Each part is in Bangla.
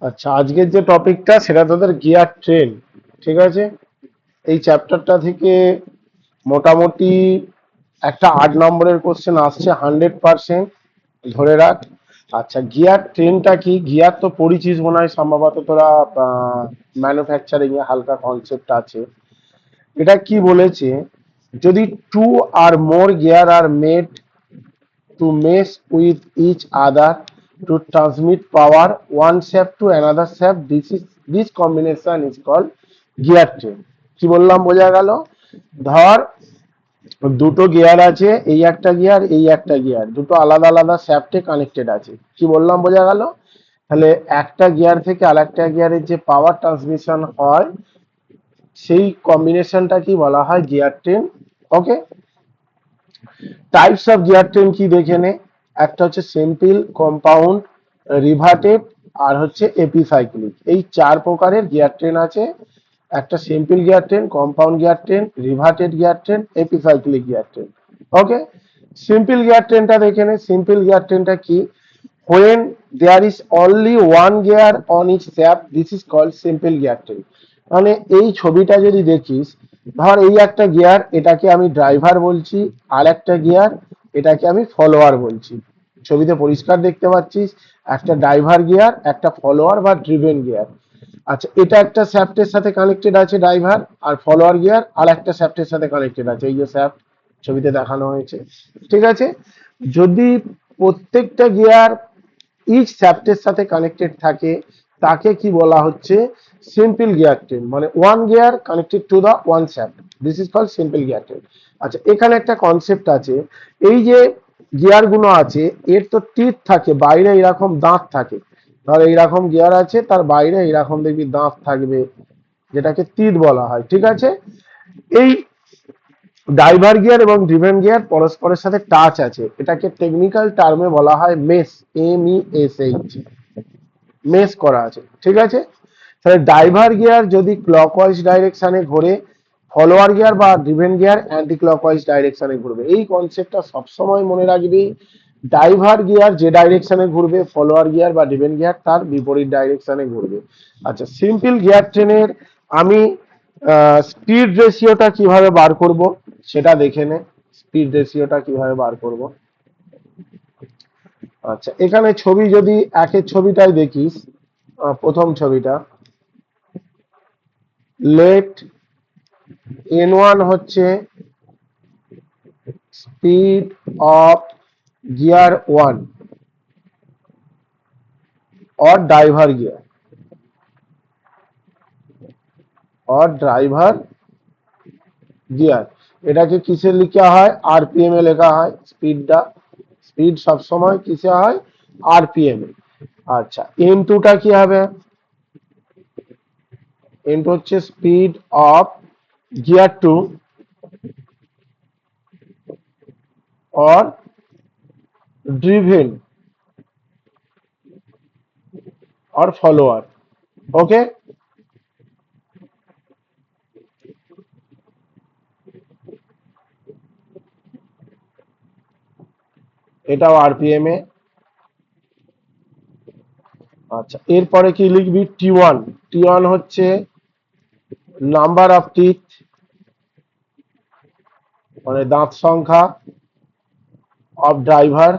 আচ্ছা, আজকের যে টপিকটা সেটা তোদের গিয়ার ট্রেন। ঠিক আছে, এই চ্যাপ্টারটা থেকে মোটামুটি একটা 8 নম্বরের কোশ্চেন আসছে 100%, ধরে রাখ। আচ্ছা, গিয়ার ট্রেনটা কি? গিয়ার তো পরিচিত মনে হয়, সম্ভবত তোরা ম্যানুফ্যাকচারিং এ হালকা কনসেপ্ট আছে। এটা কি বলেছে, যদি two or more gear are made to mess with each other to transmit power one shaft to another shaft. This combination is called gear train. কি বললাম, বোঝা গেল? ধর দুটো গিয়ার আছে, এই একটা গিয়ার, এই একটা গিয়ার, দুটো আলাদা আলাদা শ্যাফটে কানেক্টেড আছে। কি বললাম, বোঝা গেল? তাহলে একটা গিয়ার থেকে আরেকটা গিয়ারের যে পাওয়ার ট্রান্সমিশন হয় সেই কম্বিনেশনটা কি বলা হয়? Gear train. Okay, types of gear train কি দেখে নে। একটা হচ্ছে সিম্পল, কম্পাউন্ড, রিভার্টেড আর হচ্ছে এপিসাইক্লিক। এই 4 প্রকারের গিয়ার ট্রেন আছে। একটা simple gear train, compound gear train, reverted gear train, epicyclic gear train. Okay, simple gear ট্রেনটা দেখে নে। সিম্পল গিয়ার ট্রেনটা কি? when there is only one gear on each shaft, this is called simple gear train. মানে এই ছবিটা যদি দেখিস, ধর এই একটা গিয়ার, এটাকে আমি ড্রাইভার বলছি, আর একটা গিয়ার, এটাকে আমি ফলোয়ার বলছি। ছবিতে পরিষ্কার দেখতে পাচ্ছিস, একটা ড্রাইভার গিয়ার, একটা ফলোয়ার বা ড্রিভেন গিয়ার। আচ্ছা, এটা একটা শ্যাফটের সাথে কানেক্টেড আছে ড্রাইভার, আর ফলোয়ার গিয়ার আর একটা শ্যাফটের সাথে কানেক্টেড আছে, এই যে শ্যাফট ছবিতে দেখানো হয়েছে। ঠিক আছে, যদি প্রত্যেকটা গিয়ার ইচ শ্যাফটের সাথে কানেক্টেড থাকে, তাকে কি বলা হচ্ছে? Simple gear train. মানে one gear connected to the one shaft, this is called simple gear train. আচ্ছা, এখানে একটা কনসেপ্ট আছে। এই যে গিয়ার গুলো আছে, এর তো টিথ থাকে, বাইরে এরকম দাঁত থাকে। ধর এইরকম গিয়ার আছে, তার বাইরে এইরকম দেখবি দাঁত থাকবে, যেটাকে টিথ বলা হয়। ঠিক আছে, এই ড্রাইভার গিয়ার এবং ড্রিভেন গিয়ার পরস্পরের সাথে টাচ আছে, এটাকে টেকনিক্যাল টার্মে বলা হয় মেস, MESH, মেস করা আছে। ঠিক আছে, তাহলে ড্রাইভার গিয়ার যদি ক্লকওয়াইজ ডাইরেকশনে ঘোরে, ফলোয়ার গিয়ার বা ড্রিভেন গিয়ার অ্যান্টি ক্লকওয়াইজ ডাইরেকশনে ঘুরবে। এই কনসেপ্টটা সবসময় মনে রাখবি। ড্রাইভার গিয়ার যে ডাইরেকশনে ঘুরবে, ফলোয়ার গিয়ার বা ড্রিভেন গিয়ার তার বিপরীত ডাইরেকশনে ঘুরবে। আচ্ছা, সিম্পল গিয়ার ট্রেনের আমি স্পিড রেশিওটা কিভাবে বার করব সেটা দেখে নে। স্পিড রেশিওটা কিভাবে বার করব। আচ্ছা, এখানে ছবি যদি একের ছবিটাই দেখিস, প্রথম ছবিটা, লেট N1 হচ্ছে স্পিড অফ গিয়ার 1 और ড্রাইভার গিয়ার এটাকে কিসে লেখা হয়? আরপিএম এ লেখা হয় স্পিডটা। স্পিড সবসময় কিসে হয়? আরপিএম এ। আচ্ছা, N2 টা কি হবে? N2 হচ্ছে স্পিড অফ গিয়ার 2 और ड्रिवेन और फॉलोअर। ओके, এটাও আরপিএম এ। আচ্ছা, এরপরে কি লিখবি? T1। T1 হচ্ছে নাম্বার অফ টিথ, মানে দাঁত সংখ্যা, অফ ড্রাইভার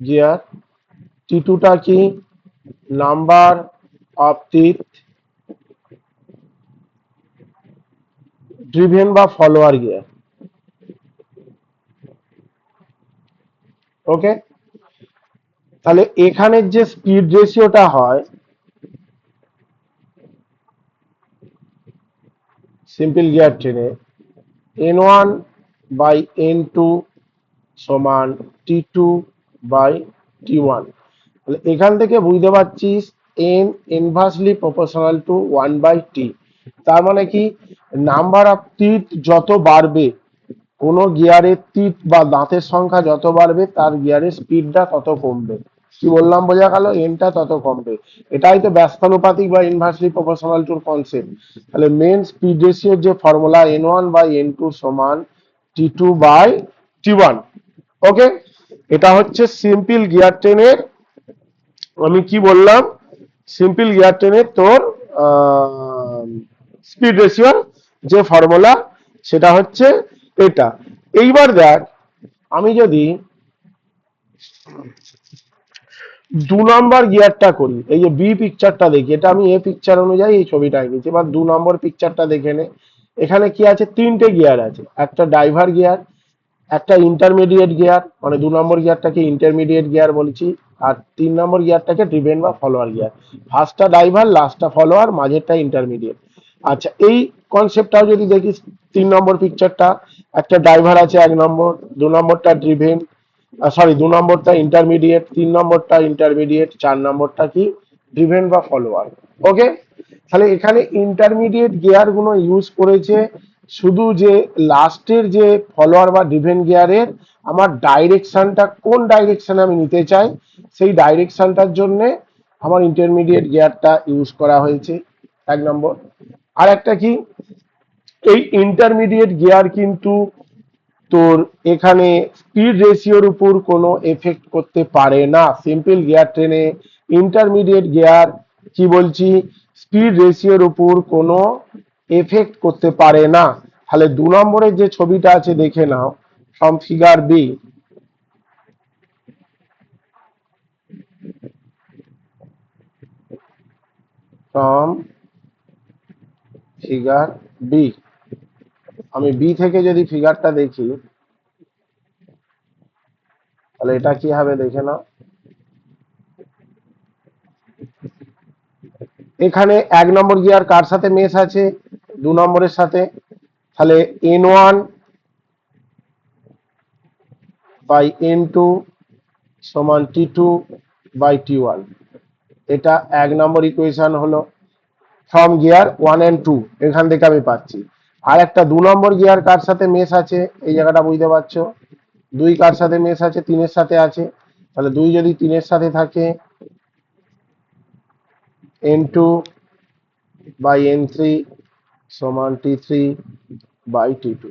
গিয়ার। T2 টা কি? নাম্বার অফ টিথ ড্রিভেন বা ফলোয়ার গিয়ার। ওকে, তাহলে এখানের যে স্পিড রেশিওটা হয় সিম্পল গিয়ার ট্রেনে, N1 বাই N2 সমান T2 বাই T1। তাহলে এখান থেকে বুঝতে পারছিস N inversely proportional to 1/T। তার মানে কি, নাম্বার অফ টিথ যত বাড়বে, কোনো গিয়ারের টিথ বা দাঁতের সংখ্যা যত বাড়বে, তার গিয়ারের স্পিডটা তত কমবে। কি বললাম, বোঝা গেল? এনটা তত কমবে। এটাই তো ব্যস্তানুপাতিক বা ইনভার্সলি প্রপোর্শনাল টুর কনসেপ্ট। তাহলে মেন স্পিড রেশিওর যে ফর্মুলা N1/N2 সমান T2/T1। ওকে, এটা হচ্ছে সিম্পল গিয়ার ট্রেনের, আমি কি বললাম, সিম্পল গিয়ার ট্রেনের তোর স্পিড রেশিওর যে ফর্মুলা সেটা হচ্ছে এটা। এইবার দেখ, আমি যদি 2 নম্বর গিয়ারটা করি, এই যে বি পিকচারটা দেখি, এটা আমি এ পিকচার অনুযায়ী এই ছবিটা এঁকেছি। এবার 2 নম্বর পিকচারটা দেখে নে। এখানে কি আছে, 3টে গিয়ার আছে, একটা ড্রাইভার গিয়ার, একটা ইন্টারমিডিয়েট গিয়ার, মানে 2 নম্বর গিয়ারটাকে ইন্টারমিডিয়েট গিয়ার বলছি, আর 3 নম্বর গিয়ারটাকে ড্রিভেন বা ফলোয়ার গিয়ার। ফার্স্টটা ড্রাইভার, লাস্টটা ফলোয়ার, মাঝেরটা ইন্টারমিডিয়েট। আচ্ছা, এই কনসেপ্টটাও যদি দেখিস, 3 নম্বর পিকচারটা, একটা ড্রাইভার আছে 1 নম্বর, 2 নম্বরটা ড্রিভেন, সরি 2 নম্বরটা ইন্টারমিডিয়েট, 3 নম্বরটা ইন্টারমিডিয়েট, 4 নম্বরটা কি ড্রিভেন বা ফলোয়ার। ওকে, তাহলে এখানে ইন্টারমিডিয়েট গিয়ার গুলো ইউজ করেছে শুধু যে লাস্টের যে ফলোয়ার বা ড্রিভেন গিয়ারের আমার ডাইরেকশনটা কোন ডাইরেকশনে আমি নিতে চাই সেই ডাইরেকশনটার জন্য আমার ইন্টারমিডিয়েট গিয়ারটা ইউজ করা হয়েছে, 1 নম্বর। আর একটা কি, এই ইন্টারমিডিয়েট গিয়ার কিন্তু তোর এখানে স্পিড রেশিওর উপর কোনো এফেক্ট করতে পারে না। সিম্পল গিয়ার ট্রেনে ইন্টারমিডিয়েট গিয়ার কি বলছি, স্পিড রেশিওর উপর কোনো এফেক্ট করতে পারে না। তাহলে 2 নম্বরের যে ছবিটা আছে দেখে নাও, from figure B, from figure B, আমি বি থেকে যদি ফিগারটা দেখি তাহলে এটা কি হবে দেখে নাও। এখানে 1 নম্বর গিয়ার কার সাথে মেশ আছে, 2 নম্বরের সাথে, তাহলে N1 বাই N2 সমান T2 বাই T1, এটা 1 নম্বর ইকুয়েশন হলো। ফ্রম গিয়ার 1 and 2 এখান থেকে আমি পাচ্ছি। আর একটা 2 নম্বর গিয়ার কার সাথে মেশ আছে, এই জায়গাটা বুঝতে পারছো, 2 কার সাথে মেশ আছে, 3-এর সাথে আছে, তাহলে 2 যদি 3-এর সাথে থাকে, N2 বাই N3 সমান T3 বাই T2,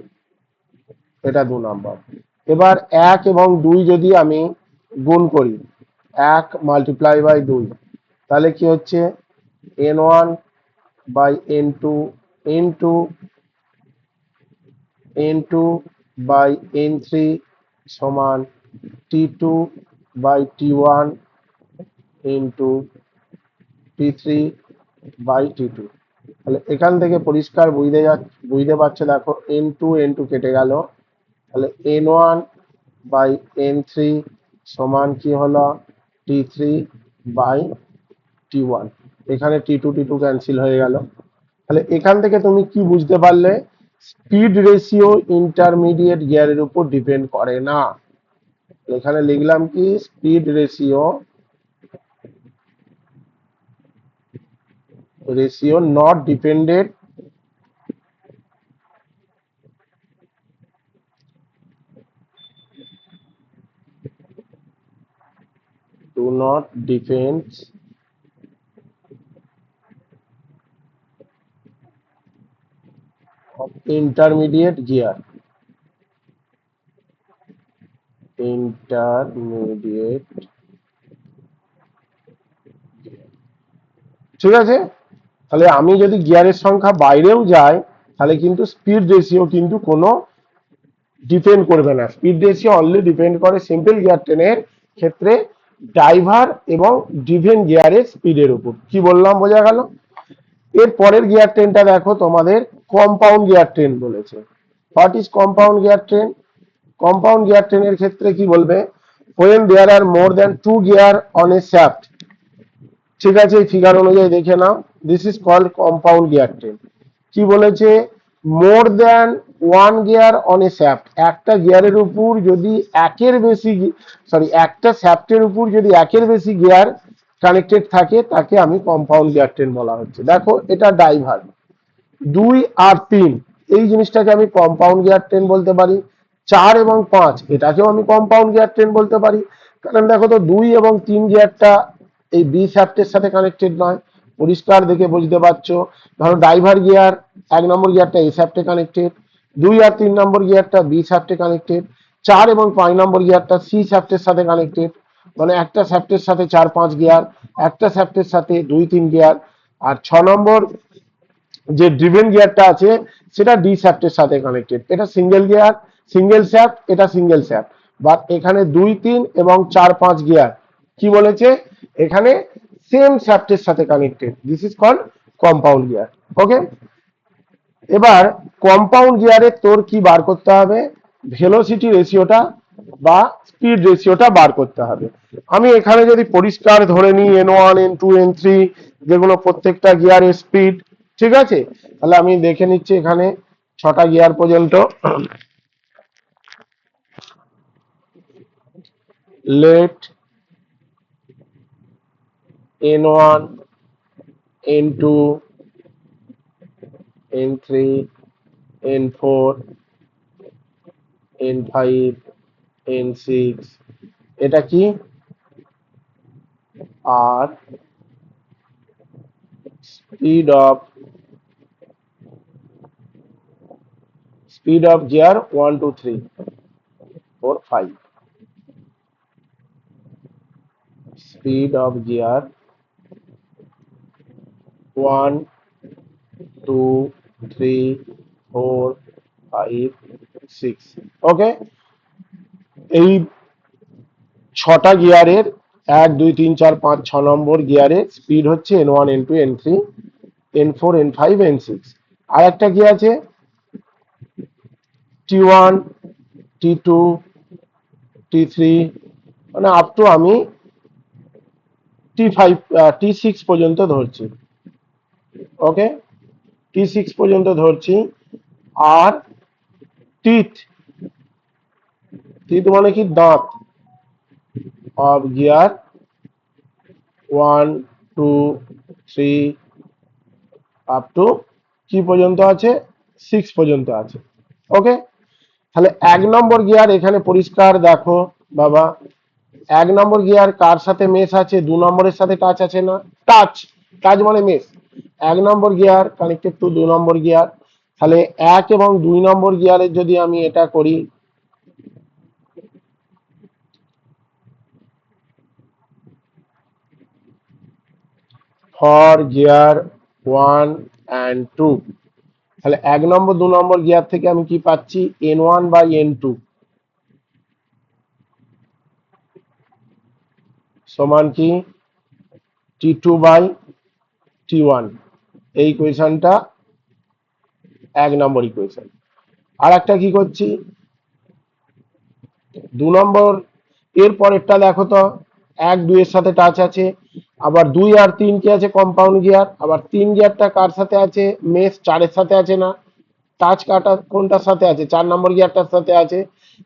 এটা 2 নম্বর। এবার 1 এবং 2 যদি আমি গুণ করি, 1 মাল্টিপ্লাই বাই 2, তাহলে কি হচ্ছে, N1 by N2 into N2 by N3 সমান T2 by T1 into T3 by T2। তাহলে এখান থেকে পরিষ্কার বুঝতে পারছো, দেখো N2 N2 কেটে গেল, তাহলে N1 বাই N3 সমান কি হলো, T3 বাই T1, এখানে T2 T2 ক্যান্সেল হয়ে গেল। তাহলে এখান থেকে তুমি কি বুঝতে পারলে, স্পিড রেশিও ইন্টারমিডিয়েট গিয়ারের উপর ডিপেন্ড করে না। এখানে লিখলাম কি, speed ratio not depended do not depend of intermediate gear, intermediate, ঠিক আছে। তাহলে আমি যদি গিয়ারের সংখ্যা বাইরেও যাই তাহলে কিন্তু স্পিড রেশিও কিন্তু কোনো ডিপেন্ড করবে না। স্পিড রেশিও অনলি ডিপেন্ড করে সিম্পল গিয়ার ট্রেনের ক্ষেত্রে ড্রাইভার এবং ড্রিভেন গিয়ারের স্পিডের উপর। কি বললাম বোঝা গেল? এর পরের গিয়ার ট্রেনটা দেখো, তোমাদের কম্পাউন্ড গিয়ার ট্রেন বলেছে। What is compound gear train? Compound gear ট্রেনের ক্ষেত্রে কি বলবে, when there are more than 2 gear on a shaft, ঠিক আছে, এই ফিগার অনুযায়ী দেখে নাও, this is called compound gear train. কি বলেছে, more than 1 gear on a shaft, একটা গিয়ারের উপর যদি একের বেশি, সরি একটা শ্যাফটের উপর যদি একের বেশি গিয়ার কানেক্টেড থাকে তাকে আমি কম্পাউন্ড গিয়ার ট্রেন বলা হচ্ছে। দেখো এটা ড্রাইভার 2 আর 3, এই জিনিসটাকে আমি কম্পাউন্ড গিয়ার ট্রেন বলতে পারি। 4 এবং 5 এটাকেও আমি কম্পাউন্ড গিয়ার ট্রেন বলতে পারি, কারণ দেখো তো 2 এবং 3 গিয়ারটা এই বি শ্যাফটের সাথে কানেক্টেড নয়, পরিষ্কার দেখে বুঝতে পারছো। ধরো ড্রাইভার গিয়ার 1 নম্বর গিয়ারটা এ শ্যাফটে কানেক্টেড, 2 আর 3 নম্বর গিয়ারটা বি শ্যাফটে কানেক্টেড, 4 এবং 5 নম্বর গিয়ারটা সি শ্যাফটের সাথে কানেক্টেড, মানে একটা শ্যাফটের সাথে 4-5 গিয়ার, একটা শ্যাফটের সাথে 2-3 গিয়ার। আর 6 নম্বর যে ড্রিভেন গিয়ারটা আছে সেটা ডি শ্যাফটের সাথে কানেক্টেড। এটা সিঙ্গেল গিয়ার, সিঙ্গেল শ্যাফট, এটা সিঙ্গেল শ্যাফট। বাট এখানে 2-3 এবং 4-5 গিয়ার কি বলেছে, এখানে সেম শ্যাফটের সাথে connected. This is called compound gear. Okay, এবার কম্পাউন্ড গিয়ারে তোর কি বার করতে হবে, ভেলোসিটি রেশিওটা বা স্পিড রেশিওটা বার করতে হবে। আমি এখানে যদি পরিষ্কার ধরে নিই N1 N2 N3 যেগুলো প্রত্যেকটা গিয়ারের স্পিড, ঠিক আছে, তাহলে আমি দেখে নিচ্ছি এখানে 6টা গিয়ার পর্যন্ত। Late N1 N2 N3 N4 N5 N6, এটা কি, আর speed of gear 1 2 3 4 5, speed of gear 1 2 3 4 5 6। ওকে, এই 6টা গিয়ারের 1 2 3 4 5 6 নম্বর গিয়ারের স্পিড হচ্ছে N1 N2 N3 N4 N5 N6। আর একটা কি আছে T1 T2 T3, মানে আপ টু আমি T5 T6 পর্যন্ত ধরছি। ওকে, T6 পর্যন্ত ধরছি। আর টিথ, টিথ মানে কি, দাঁত অফ গিয়ার 1 2 3 আপ টু কি পর্যন্ত আছে, 6 পর্যন্ত আছে। ওকে, তাহলে 1 নম্বর গিয়ার এখানে পরিষ্কার দেখো বাবা, 1 নম্বর গিয়ার কার সাথে মেশ আছে, 2 নম্বরের সাথে টাচ আছে না, টাচ, টাচ মানে মেশ। 1 নম্বর গিয়ার কানেক্টেড টু 2 নম্বর গিয়ার। তাহলে 1 এবং 2 নম্বর গিয়ারের যদি আমি এটা করি, ফর গিয়ার 1 and 2, তাহলে 1 নম্বর 2 নম্বর গিয়ার থেকে আমি কি পাচ্ছি, N1 বাই N2 সমান কি T2 বাই T1। এই ইকুয়েশনটা 1 নম্বর ইকুয়েশন। আর একটা কি করছি, 2 নম্বর এর পরেরটা দেখো তো, 1 2 এর সাথে টাচ আছে, আবার 2 আর 3 কি আছে, কম্পাউন্ড গিয়ার। আবার 3 গিয়ারটা কার সাথে আছে, মেশ 4-এর সাথে আছে না, টাচ কাটা কোনটার সাথে আছে, 4 নম্বর গিয়ারটার সাথে আছে।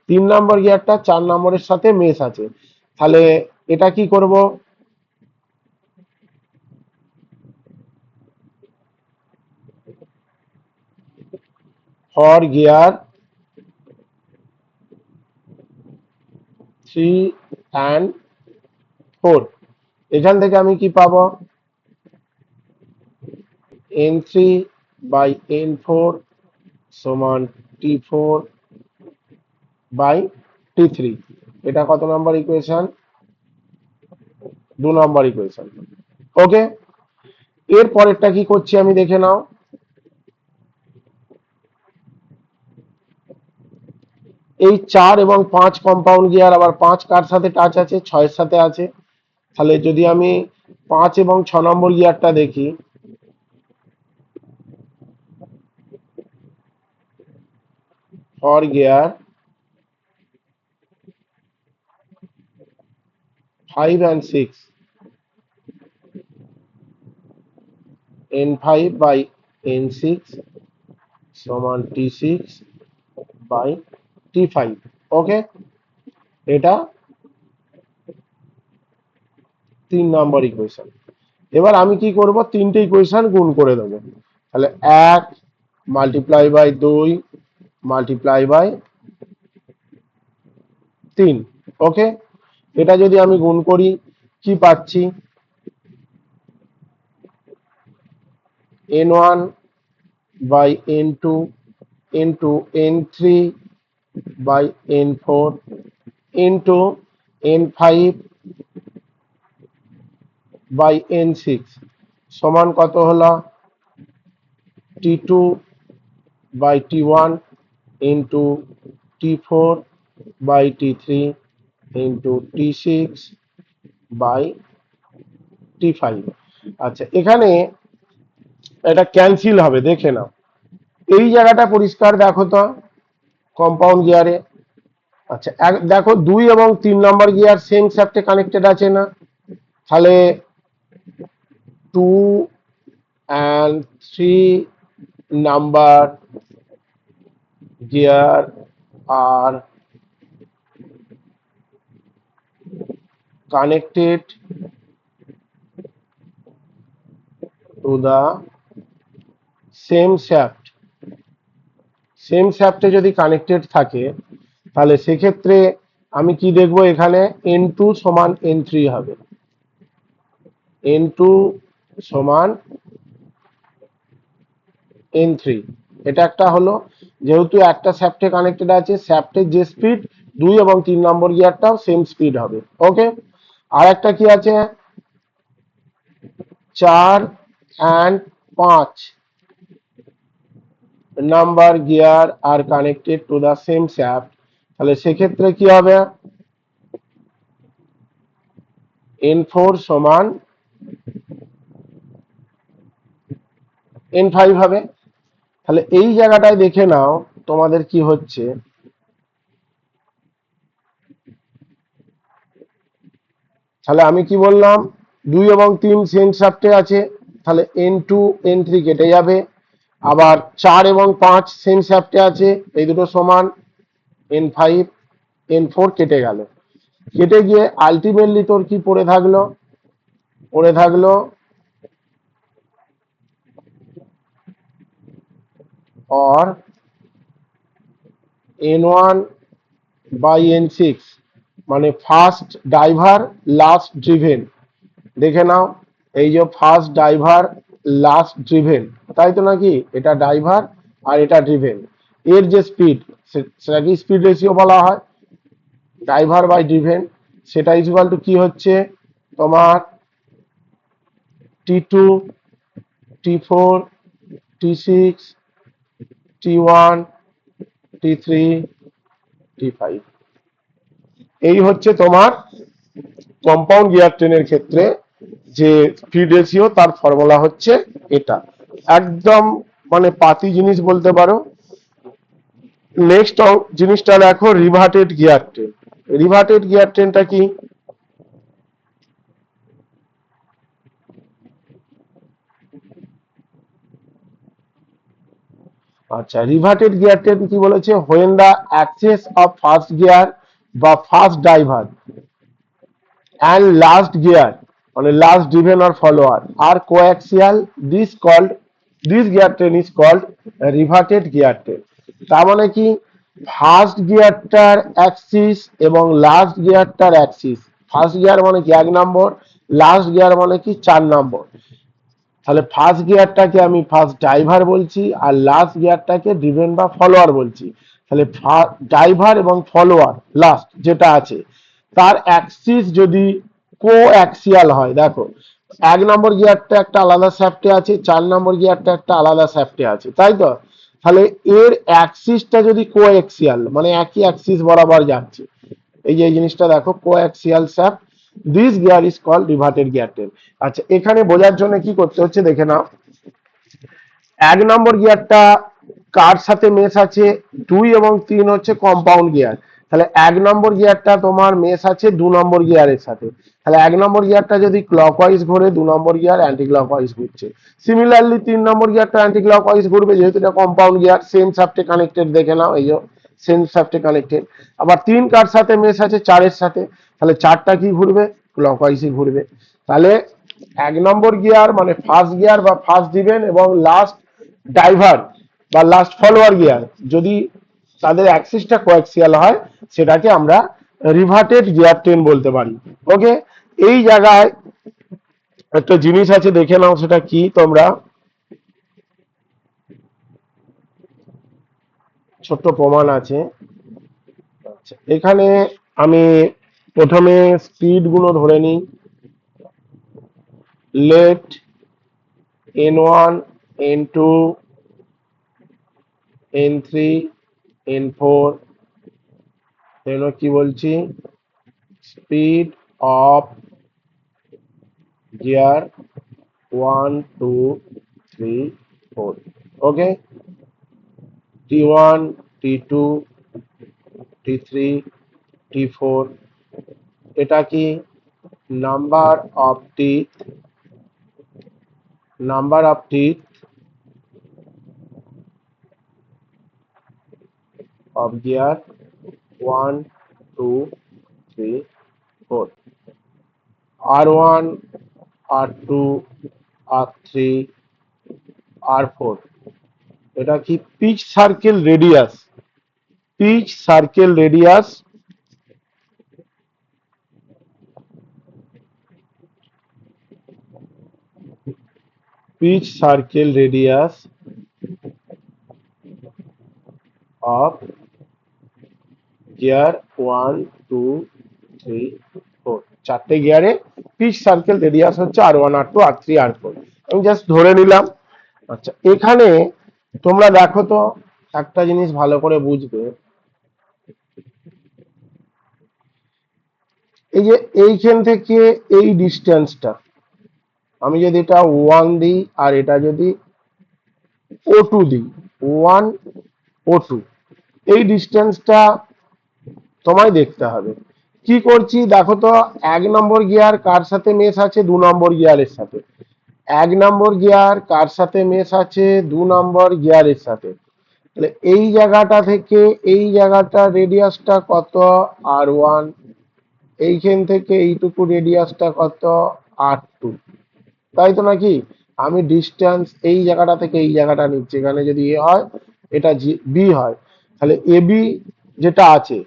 3 নম্বর গিয়ারটা 4 নম্বরের সাথে মেশ আছে। তাহলে এটা কি করব, ফর গিয়ার 3 and 4, এখান থেকে আমি কি পাবো, N3 বাই N4 সমান T4 বাই T3। এটা কত নম্বর ইকুয়েশন, 2 নম্বর ইকুয়েশন। ওকে, এর পরেরটা কি করছি আমি দেখে নাও, এই 4 এবং 5 কম্পাউন্ড গিয়ার, আবার 5 কার সাথে টাচ আছে, 6-এর সাথে আছে। তাহলে যদি আমি 5 এবং 6 নম্বর গিয়ারটা দেখি, for gear 5 and 6, N5 by N6 সমান T6 বাই T5। ওকে, এটা 3 নম্বর ইকুয়েশন। এবার আমি কি করব, 3টে ইকুয়েশন গুণ করে দেবো। তাহলে 1 মাল্টিপ্লাই বাই 2 মাল্টিপ্লাই বাই 3। ওকে, এটা যদি আমি গুণ করি কি পাচ্ছি, N1 by N2 N3 by N4 into N5 by N6 সমান কত হলো T2 by T1 into T4 by T3 into T6 by T5। আচ্ছা, এখানে এটা ক্যান্সেল হবে, দেখে নাও। এই জায়গাটা পরিষ্কার দেখো তো কম্পাউন্ড গিয়ারে। আচ্ছা, দেখো 2 এবং 3 নম্বর গিয়ার সেম শ্যাফটে কানেক্টেড আছে না? তাহলে 2 and 3 number gear are connected to the same shaft। Same শ্যাফটে যদি কানেক্টেড থাকে তাহলে সেক্ষেত্রে আমি কি দেখবো, এখানে N2 সমান N3 হবে। N2 সমান N3, এটা একটা হলো। যেহেতু একটা শ্যাফটে কানেক্টেড আছে, শ্যাফটের যে স্পিড 2 এবং 3 নম্বর গিয়ারটাও সেম স্পিড হবে। ওকে, আর একটা কি আছে, 4 and 5 নাম্বার গিয়ার আর connected to the same shaft. তাহলে সেক্ষেত্রে কি হবে, N4 সমান N5 হবে। তাহলে এই জায়গাটায় দেখে নাও তোমাদের কি হচ্ছে। তাহলে আমি কি বললাম, 2 এবং 3 সেম শ্যাফটে আছে, তাহলে N2 N3 কেটে যাবে। আবার 4 এবং 5 সেম শ্যাফটে আছে, এই দুটো সমান, N5 N4 কেটে গেল। কেটে গিয়ে আলটিমেটলি তোর কি পড়ে থাকলো, পড়ে থাকলো or N1 বাই N6 মানে ফার্স্ট ড্রাইভার লাস্ট ড্রিভেন। দেখে নাও, এই যে ফার্স্ট ড্রাইভার লাস্ট ড্রিভেন, তাই তো নাকি? এটা ড্রাইভার আর এটা ড্রিভেন। এর যে স্পিড, সেটাকে স্পিড রেশিও বলা হয়, ড্রাইভার বাই ড্রিভেন। সেটা ইকুয়াল টু কি হচ্ছে তোমার T2 T4 T6 T1 T3 T5। এই হচ্ছে তোমার কম্পাউন্ড গিয়ার ট্রেনের ক্ষেত্রে যে স্পিড রেশিও, তার ফর্মুলা হচ্ছে এটা। একদম মানে পাতি জিনিস বলতে পারো। নেক্সট জিনিসটা দেখো, reverted gear train. Reverted gear ট্রেনটা কি? আচ্ছা, রিভার্টেড গিয়ার ট্রেন কি বলেছে, when the axes of first gear বা first driver and last gear মানে last driven or follower are coaxial, this gear train is called reverted gear train। তার মানে কি, ফার্স্ট গিয়ারটার অ্যাক্সিস এবং লাস্ট গিয়ারটার অ্যাক্সিস, ফার্স্ট গিয়ার মানে কি 1 নম্বর, লাস্ট গিয়ার মানে কি 4 নম্বর। তাহলে ফার্স্ট গিয়ারটাকে আমি ফার্স্ট ড্রাইভার বলছি, আর লাস্ট গিয়ারটাকে ড্রিভেন বা ফলোয়ার বলছি। তাহলে ড্রাইভার এবং ফলোয়ার লাস্ট যেটা আছে, তার অ্যাক্সিস যদি কো অ্যাক্সিয়াল হয়, দেখো 1 নম্বর গিয়ারটা একটা আলাদা শ্যাফটে আছে, 4 নম্বর গিয়ারটা একটা আলাদা শ্যাফটে আছে, তাই তো? তাহলে এর অ্যাক্সিসটা যদি কো অ্যাক্সিয়াল মানে একই অ্যাক্সিস বরাবর যাচ্ছে, এই যে এই জিনিসটা দেখো, coaxial shaft, this gear is called reverted gear train. আচ্ছা, এখানে বোঝার জন্য কি করতে হচ্ছে দেখে নাও। 1 নম্বর গিয়ারটা কার সাথে মেশ আছে, 2 এবং 3 হচ্ছে কম্পাউন্ড গিয়ার। তাহলে 1 নম্বর গিয়ারটা তোমার মেশ আছে 2 নম্বর গিয়ারের সাথে। তাহলে 1 নম্বর গিয়ারটা যদি ক্লকওয়াইজ ঘোরে, 2 নম্বর গিয়ার অ্যান্টি ক্লকওয়াইজ ঘুরছে। সিমিলারলি 3 নম্বর গিয়ারটা অ্যান্টি ক্লকওয়াইজ ঘুরবে, যেহেতু এটা কম্পাউন্ড গিয়ার, সেম শ্যাফটে কানেক্টেড, দেখে নাও এই যে সেম শ্যাফটে কানেক্টেড। আবার 3 কার সাথে মেশ আছে, 4 এর সাথে, তাহলে 4টা কি ঘুরবে, ক্লকওয়াইজই ঘুরবে। তাহলে 1 নম্বর গিয়ার মানে ফার্স্ট গিয়ার বা ফার্স্ট ডিভেন এবং লাস্ট ড্রাইভার বা লাস্ট ফলোয়ার গিয়ার যদি তাদের অ্যাক্সিসটা কোঅ্যাক্সিয়াল হয়, সেটাকে আমরা রিভার্টেড গিয়ার ট্রেন বলতে পারি। ওকে, এই জায়গায় একটা জিনিস আছে, দেখে নাও সেটা কি তোমরা। ছোট্ট প্রমাণ আছে, এখানে আমি প্রথমে স্পিড গুলো ধরে নিই। Late n1 n2 n3 n4 এগুলো কি বলছি, speed of gear 1 2 3 4। Okay, t1 t2 t3 t4 এটা কি number of teeth, number of teeth of gear 1 2 3 4, r1 r2 r3 r4 এটা কি pitch circle radius, pitch circle radius pitch circle radius of gear 1 2 3 4, চারটে গিয়ারে পিচ সার্কেল রেডিয়াস হচ্ছে r1 r2 r3 r4। আমি জাস্ট ধরে নিলাম। আচ্ছা, এখানে তোমরা দেখো তো, একটা জিনিস ভালো করে বুঝবে, এই যে এইখান থেকে এই ডিস্টেন্সটা, আমি যদি এটা 1 দিই আর এটা যদি O2 দিই, 1 O2, এই ডিস্টেন্সটা তোমায় দেখতে হবে। কি করছি দেখো তো, 1 নম্বর গিয়ার কার সাথে মেশ আছে, 2 নম্বর গিয়ারের সাথে। 1 নম্বর গিয়ার কার সাথে মেশ আছে, 2 নম্বর গিয়ারের সাথে। তাহলে এই জায়গাটা থেকে এই জায়গাটা রেডিয়াসটা কত, r1, এইখান থেকে এইটুকু রেডিয়াসটা কত, r2, তাই তো নাকি? আমি ডিস্টেন্স এই জায়গাটা থেকে এই জায়গাটা নিচ্ছি, এখানে যদি এ হয় এটা বি হয়, তাহলে এ বি যেটা আছে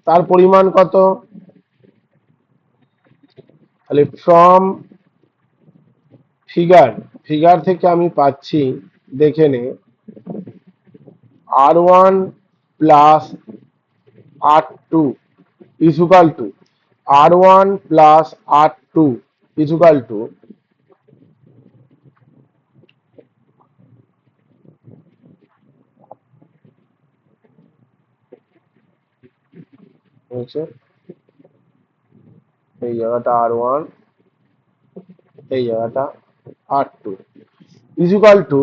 তার পরিমাণ কত, তাহলে ফ্রম ফিগার, ফিগার থেকে আমি পাচ্ছি, দেখে নে, r1 plus r2 equal to r1 plus r2 equal to হচ্ছে এই জায়গাটা r1, এই জায়গাটা r2 ইকুয়াল টু,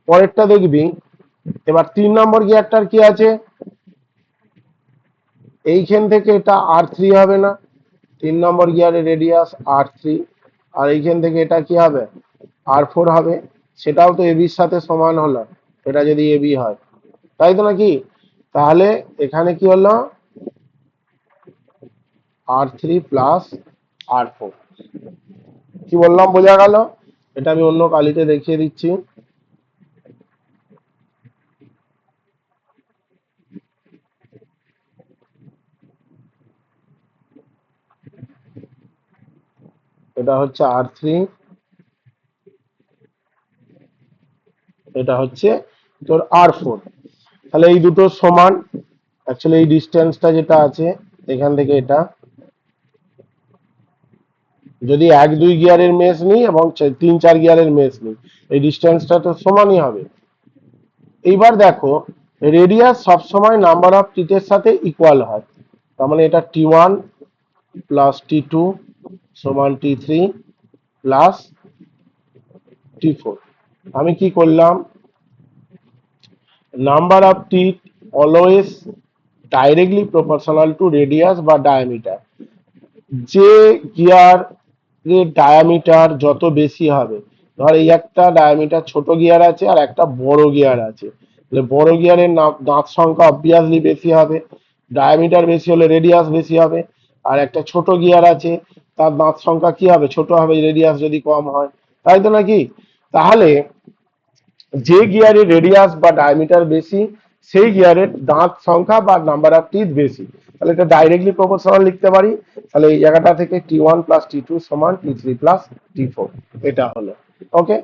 পরেরটা দেখবি, এবার 3 নম্বর গিয়ারটার কি আছে, এইখান থেকে এটা r3 হবে না, 3 নম্বর গিয়ারের রেডিয়াস r3, আর এইখান থেকে এটা কি হবে, r4 হবে, সেটাও তো এবির সাথে সমান হলো, এটা যদি এবি হয়, তাই তো নাকি? তাহলে এখানে কি হলো, r3 প্লাস r4। কি বললাম বোঝা গেল? এটা আমি অন্য কালিতে দেখিয়ে দিচ্ছি। এটা হচ্ছে r3, এটা হচ্ছে তোর r4। তাহলে এই দুটো সমান, অ্যাকচুয়ালি এই ডিস্টেন্সটা যেটা আছে এখান থেকে এটা, যদি 1 2 গিয়ারের মেশ নিই এবং 3 4 গিয়ারের মেশ নিই, এই ডিস্টেন্সটা তো সমানই হবে। এইবার দেখো, রেডিয়াস সবসময় নাম্বার অফ টিথের সাথে ইকুয়াল হয়, তার মানে এটা t1 প্লাস t2 সমান t3 প্লাস t4। আমি কি করলাম, number of teeth always directly proportional to radius বা ডায়ামিটার। যে গিয়ার এর ডায়ামিটার যত বেশি হবে, ধর এই একটা ডায়ামিটার ছোট গিয়ার আছে আর একটা বড় গিয়ার আছে, তাহলে বড় গিয়ারের দাঁত সংখ্যা অবভিয়াসলি বেশি হবে, ডায়ামিটার বেশি হলে রেডিয়াস বেশি হবে। আর একটা ছোট গিয়ার আছে, তার দাঁত সংখ্যা কি হবে, ছোট হবে, রেডিয়াস যদি কম হয়, তাই তো নাকি? তাহলে যে গিয়ারের রেডিয়াস বা ডায়ামিটার বেশি, সেই গিয়ারের দাঁত সংখ্যা বা নাম্বার অফ টিথ বেশি, তাহলে এটা ডাইরেক্টলি প্রপোর্শনাল লিখতে পারি। তাহলে এই জায়গাটা থেকে t1 প্লাস t2 সমান t3 প্লাস t4, এটা হলো। ওকে,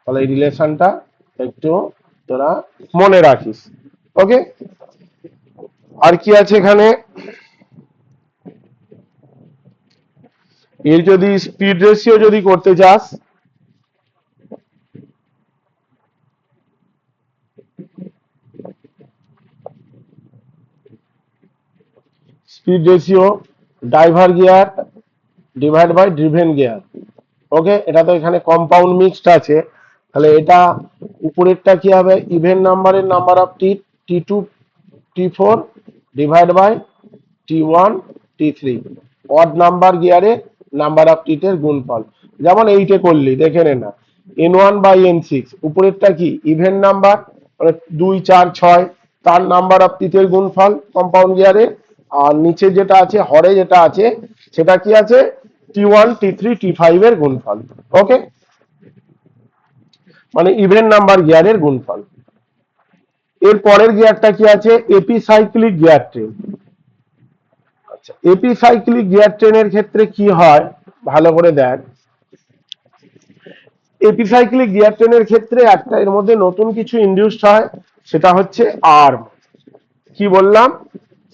তাহলে এই রিলেশনটা একটু তোরা মনে রাখিস। ওকে, আর কি আছে এখানে, এর যদি স্পিড রেশিও যদি করতে চাস, speed ratio driver gear divide by driven gear. Okay, এটা তো এখানে কম্পাউন্ড মিক্সড আছে, তাহলে এটা উপরেরটা কি হবে, ইভেন নাম্বারের number of teeth, T2 T4 divide by T1 T3, odd number গিয়ারে নাম্বার অফ টিটের গুণফল। যেমন এইটে করলি, দেখে নে না, N1 বাই N6, উপরেরটা কি ইভেন নাম্বার, মানে 2 4 6, তার নাম্বার অফ টিটের গুণফল কম্পাউন্ড গিয়ারে। আর নিচে যেটা আছে, হরে যেটা আছে, সেটা কি আছে, T1 T3 T5 এর গুণফল। ওকে, মানে ইভেন নাম্বার গিয়ারের গুণফল। এর পরের গিয়ারটা কি আছে, এপিসাইক্লিক গিয়ার ট্রেন। আচ্ছা, এপিসাইক্লিক গিয়ার ট্রেনের ক্ষেত্রে কি হয় ভালো করে দেখ। এপিসাইক্লিক গিয়ার ট্রেনের ক্ষেত্রে একটা এর মধ্যে নতুন কিছু ইনডিউসড হয়, সেটা হচ্ছে আর্ম। কি বললাম,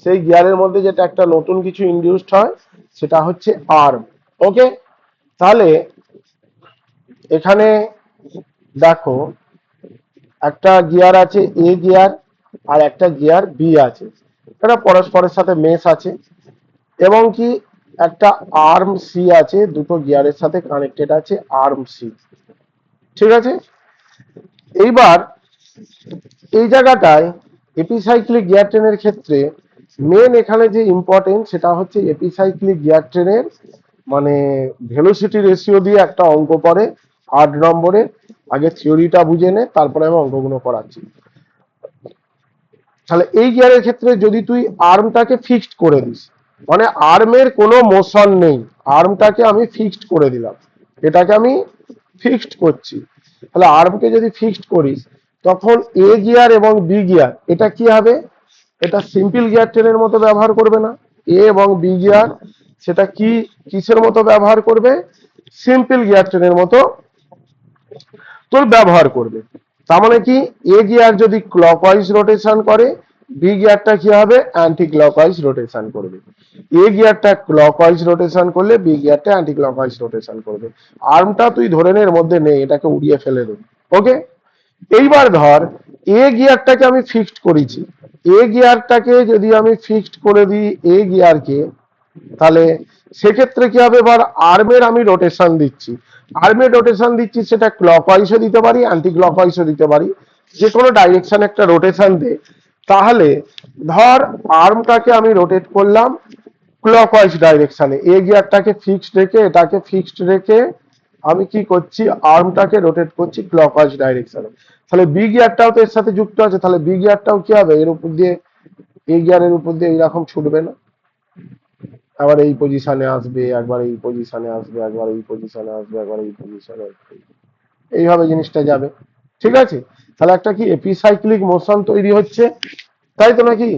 সেই গিয়ারের মধ্যে যেটা একটা নতুন কিছু ইনডিউসড হয়, সেটা হচ্ছে আর্ম। ওকে, তাহলে এখানে দেখো, একটা গিয়ার আছে এ গিয়ার, আর একটা গিয়ার বি আছে, এটা পরস্পরের সাথে মেশ আছে, এবং কি একটা আর্ম সি আছে, দুটো গিয়ারের সাথে কানেক্টেড আছে আর্ম সি। ঠিক আছে, এইবার এই জায়গাটায় এপিসাইক্লিক গিয়ার ট্রেনের ক্ষেত্রে মেন এখানে যে ইম্পর্টেন্ট, সেটা হচ্ছে এপিসাইক্লিক গিয়ার ট্রেনের মানে ভেলোসিটি রেশিও দিয়ে একটা অঙ্ক পড়ে 8 নম্বরে। আগে থিওরিটা বুঝে নে, তারপরে আমি অঙ্কগুলো করাচ্ছি। তাহলে এই গিয়ারের ক্ষেত্রে যদি তুই আর্মটাকে ফিক্সড করে দিস, মানে আর্মের কোনো মোশন নেই, আর্মটাকে আমি ফিক্সড করে দিলাম, এটাকে আমি ফিক্সড করছি, তাহলে আর্মকে যদি ফিক্সড করিস, তখন এ গিয়ার এবং বি গিয়ার এটা কি হবে, এটা সিম্পল গিয়ার ট্রেনের মতো ব্যবহার করবে না। এ এবং বি গিয়ার সেটা কি কিসের মতো ব্যবহার করবে, সিম্পল গিয়ার ট্রেনের মতো তোর ব্যবহার করবে। তার মানে কি, এ গিয়ার যদি ক্লকওয়াইজ রোটেশন করে, বি গিয়ারটা কি হবে, অ্যান্টি ক্লকওয়াইজ রোটেশন করবে। এ গিয়ারটা ক্লকওয়াইজ রোটেশন করলে বি গিয়ারটা অ্যান্টি ক্লকওয়াইজ রোটেশন করবে। আর্মটা তুই ধরে নে এর মধ্যে নেই, এটাকে উড়িয়ে ফেলে দেবে। ওকে, এইবার ধর এ গিয়ারটাকে আমি ফিক্সড করেছি, এ গিয়ারটাকে যদি আমি ফিক্সড করে দিই এ গিয়ারকে, তাহলে সেক্ষেত্রে কি হবে, এবার আর্মের আমি রোটেশন দিচ্ছি, আর্মের রোটেশন দিচ্ছি, সেটা ক্লকওয়াইজও দিতে পারি অ্যান্টি ক্লকওয়াইজও দিতে পারি, যে কোনো ডাইরেকশন একটা রোটেশন দে। তাহলে ধর আর্মটাকে আমি রোটেট করলাম ক্লকওয়াইজ ডাইরেকশনে, এ গিয়ারটাকে ফিক্সড রেখে, এটাকে ফিক্সড রেখে আমি কি করছি, আর্মটাকে রোটেট করছি ক্লকওয়াইজ ডাইরেকশনে। তাহলে বি গিয়ারটাও তো এর সাথে যুক্ত আছে, তাহলে বি গিয়ারটাও কি হবে, এর উপর দিয়ে, এ গিয়ারের উপর দিয়ে এইরকম ছুটবে না, আবার এই পজিশনে আসবে, একবার এই পজিশনে আসবে, একবার এই পজিশনে আসবে, একবার এই পজিশনে আসবে, এইভাবে জিনিসটা যাবে। ঠিক আছে, তাহলে একটা কি এপিসাইক্লিক মোশন তৈরি হচ্ছে, তাই তো নাকি,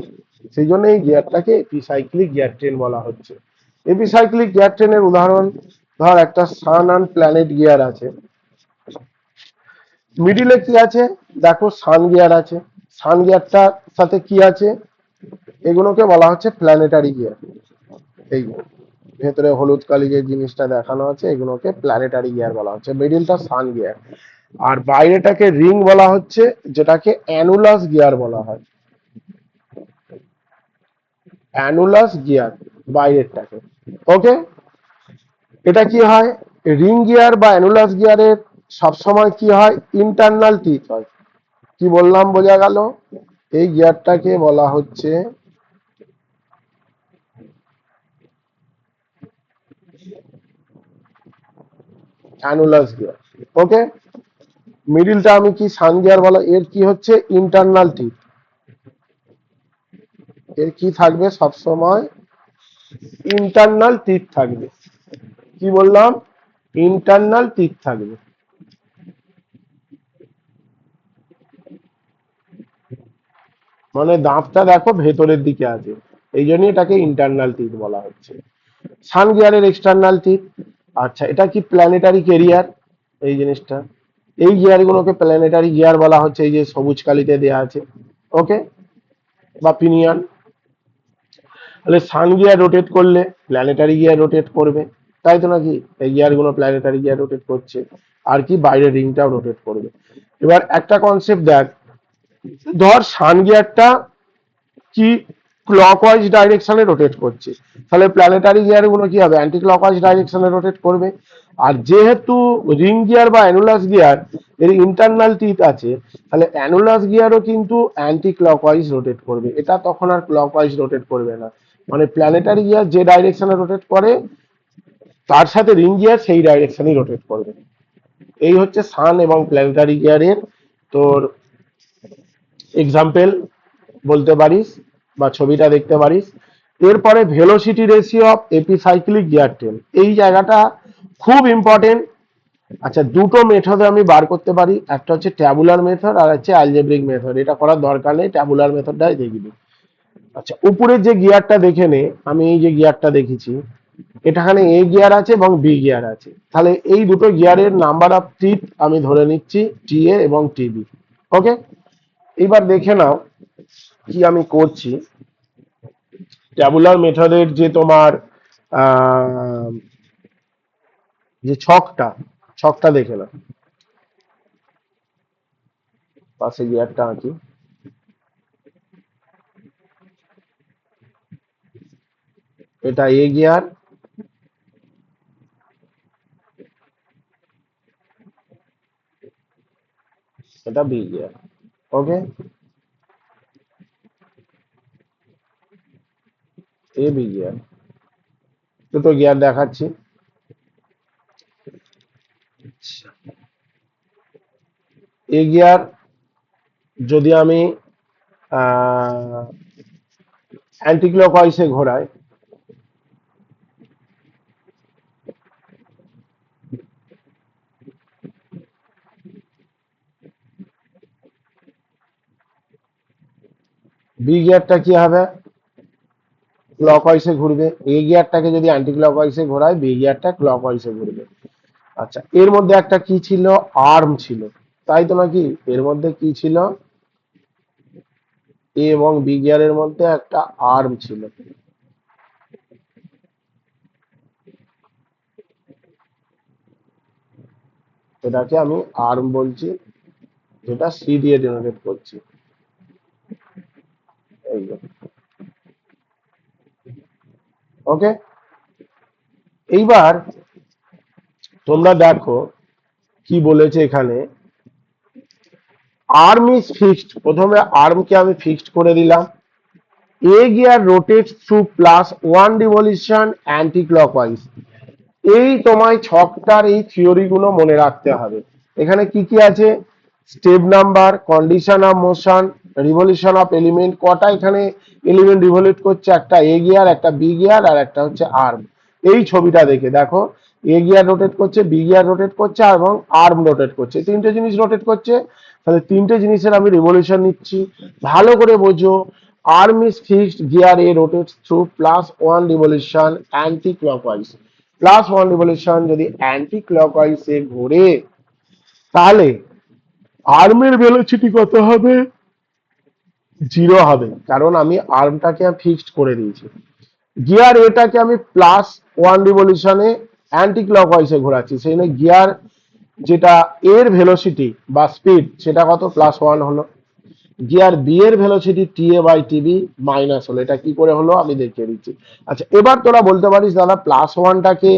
সেই জন্য এই গিয়ারটাকে এপিসাইক্লিক গিয়ার ট্রেন বলা হচ্ছে। এপিসাইক্লিক গিয়ার ট্রেনের উদাহরণ, ধর একটা সান অ্যান্ড প্ল্যানেট গিয়ার আছে, মিডিলে কি আছে, দেখো সান গিয়ার আছে, সান গিয়ারটার সাথে কি আছে, এগুলোকে বলা হচ্ছে প্ল্যানেটারি গিয়ার। এইগুলো ভেতরে হলুদ কালি যে জিনিসটা দেখানো আছে, এগুলোকে প্ল্যানেটারি গিয়ার বলা হচ্ছে, মিডিলটা সান গিয়ার। আর বাইরেটাকে রিং বলা হচ্ছে, যেটাকে অ্যানুলাস গিয়ার বলা হয়, অ্যানুলাস গিয়ার বাইরেরটাকে। ওকে, এটা কি হয়, রিং গিয়ার বা অ্যানুলাস গিয়ারের সবসময় কি হয়, ইন্টারনাল টিথ হয়। কি বললাম, বোঝা গেল, এই গিয়ারটাকে বলা হচ্ছে অ্যানুলাস গিয়ার। ওকে, মিডিলটা আমি কি সান গিয়ার বলা, এর কি হচ্ছে ইন্টারনাল টিথ, এর কি থাকবে সব সময়, ইন্টারনাল টিথ থাকবে। কি বললাম, ইন্টারনাল টিথ থাকবে, মানে দাঁতটা দেখো ভেতরের দিকে আছে, এই জন্য এটাকে ইন্টারনাল টিথ বলা হচ্ছে। সান গিয়ারের এক্সটার্নাল টিথ, আচ্ছা এটা কি প্ল্যানেটারি ক্যারিয়ার, এই জিনিসটা, এই গিয়ার গুলোকে প্ল্যানেটারি গিয়ার বলা হচ্ছে, এই যে সবুজ কালিতে দেয়া আছে। ওকে, বা পিনিয়ন, তাহলে সান গিয়ার রোটেট করলে প্ল্যানেটারি গিয়ার রোটেট করবে, তাই তো নাকি? এই গিয়ার গুলো প্ল্যানেটারি গিয়ার রোটেট করছে, আর কি বাইরের রিংটাও রোটেট করবে। এবার একটা কনসেপ্ট দেখ, ধর সান গিয়ারটা কি ক্লকওয়াইজ ডাইরেকশনে রোটেট করছে, তাহলে প্ল্যানেটারি গিয়ার গুলো কি হবে, অ্যান্টি ক্লকওয়াইজ ডাইরেকশনে রোটেট করবে। আর যেহেতু রিং গিয়ার বা অ্যানুলাস গিয়ার এর ইন্টারনাল টিথ আছে, তাহলে অ্যানুলাস গিয়ারও কিন্তু অ্যান্টি ক্লকওয়াইজ রোটেট করবে, এটা তখন আর ক্লকওয়াইজ রোটেট করবে না। মানে প্ল্যানেটারি গিয়ার যে ডাইরেকশনে রোটেট করে তার সাথে রিং গিয়ার সেই ডাইরেকশনেই রোটেট করবে। এই হচ্ছে সান এবং প্ল্যানেটারি গিয়ারের তোর এক্সাম্পল বলতে পারিস বা ছবিটা দেখতে পারিস। এরপরে velocity ratio of epicyclic gear train, এই জায়গাটা খুব ইম্পর্টেন্ট। আচ্ছা, দুটো মেথডে আমি বার করতে পারি, একটা হচ্ছে ট্যাবুলার মেথড আর হচ্ছে অ্যালজেব্রিক মেথড। এটা করার দরকার নেই, ট্যাবুলার মেথডটাই দেখবি। আচ্ছা, উপরের যে গিয়ারটা দেখে নে, আমি এই যে গিয়ারটা দেখেছি, এটাখানে এ গিয়ার আছে এবং বি গিয়ার আছে, তাহলে এই দুটো গিয়ারের নাম্বার অফ টিথ আমি ধরে নিচ্ছি টি এ এবং টিবি। ওকে, এবার দেখে নাও কি আমি করছি। ট্যাবুলার মেথডের যে তোমার আহ, যে ছকটা, ছকটা দেখে নাও, পাশে গিয়ারটা আঁকি। এটা এ গিয়ার, এটা B gear. Okay, A B gear, দুটো গিয়ার দেখাচ্ছি। এ গিয়ার যদি আমি অ্যান্টি ক্লকওয়াইজে ঘোরাই, বি গিয়ারটা কি হবে, ক্লকওয়াইজে ঘুরবে। এ গিয়ারটাকে যদি অ্যান্টি ক্লকওয়াইজে ঘোরায়, বি গিয়ারটা ক্লকওয়াইজে ঘুরবে। আচ্ছা, এর মধ্যে একটা কি ছিল, আর্ম ছিল, তাই তো নাকি? এর মধ্যে কি ছিল, এ এবং বি গিয়ারের মধ্যে একটা আর্ম ছিল, এটাকে আমি আর্ম বলছি, যেটা সি দিয়ে ডেনোটেট করছি। এই যে, ওকে। এইবার তোমরা দেখো কি বলেছে এখানে, আর্ম ইজ ফিক্সড, প্রথমে আর্মকে আমি ফিক্সড করে দিলাম। A gear rotates through plus one revolution anticlockwise. এই তোমায় ছকটার এই থিওরি গুলো মনে রাখতে হবে। এখানে কি কি আছে, step number, condition of motion, revolution of element, কটা এখানে এলিমেন্ট রিভলিউট করছে, একটা এ গিয়ার, একটা বি গিয়ার, আর একটা হচ্ছে আর্ম। এই ছবিটা দেখে দেখো, এ গিয়ার রোটেট করছে, বি গিয়ার রোটেট করছে এবং আর্ম রোটেট করছে, তিনটে জিনিস রোটেট করছে। তাহলে তিনটে জিনিসের আমি রিভলিউশন নিচ্ছি, ভালো করে বোঝো। Arm is fixed, gear A rotates through plus one revolution anti clockwise. Plus one revolution যদি অ্যান্টি ক্লকওয়াইজে ঘোরে, তাহলে আর্মের ভেলোসিটি কত হবে, জিরো হবে, কারণ আমি আর্মটাকে ফিক্সড করে দিয়েছি। গিয়ার এটাকে আমি প্লাস ওয়ান রিভলিউশনে অ্যান্টি ক্লকওয়াইজে ঘোরাচ্ছি, সেই জন্য গিয়ার যেটা এর ভেলোসিটি বা স্পিড সেটা কত, প্লাস ওয়ান হলো। গিয়ার বি এর velocity T A by TB minus হলো। এটা কি করে হলো আমি দেখিয়ে দিচ্ছি। আচ্ছা, এবার তোরা বলতে পারিস দাদা প্লাস ওয়ানটাকে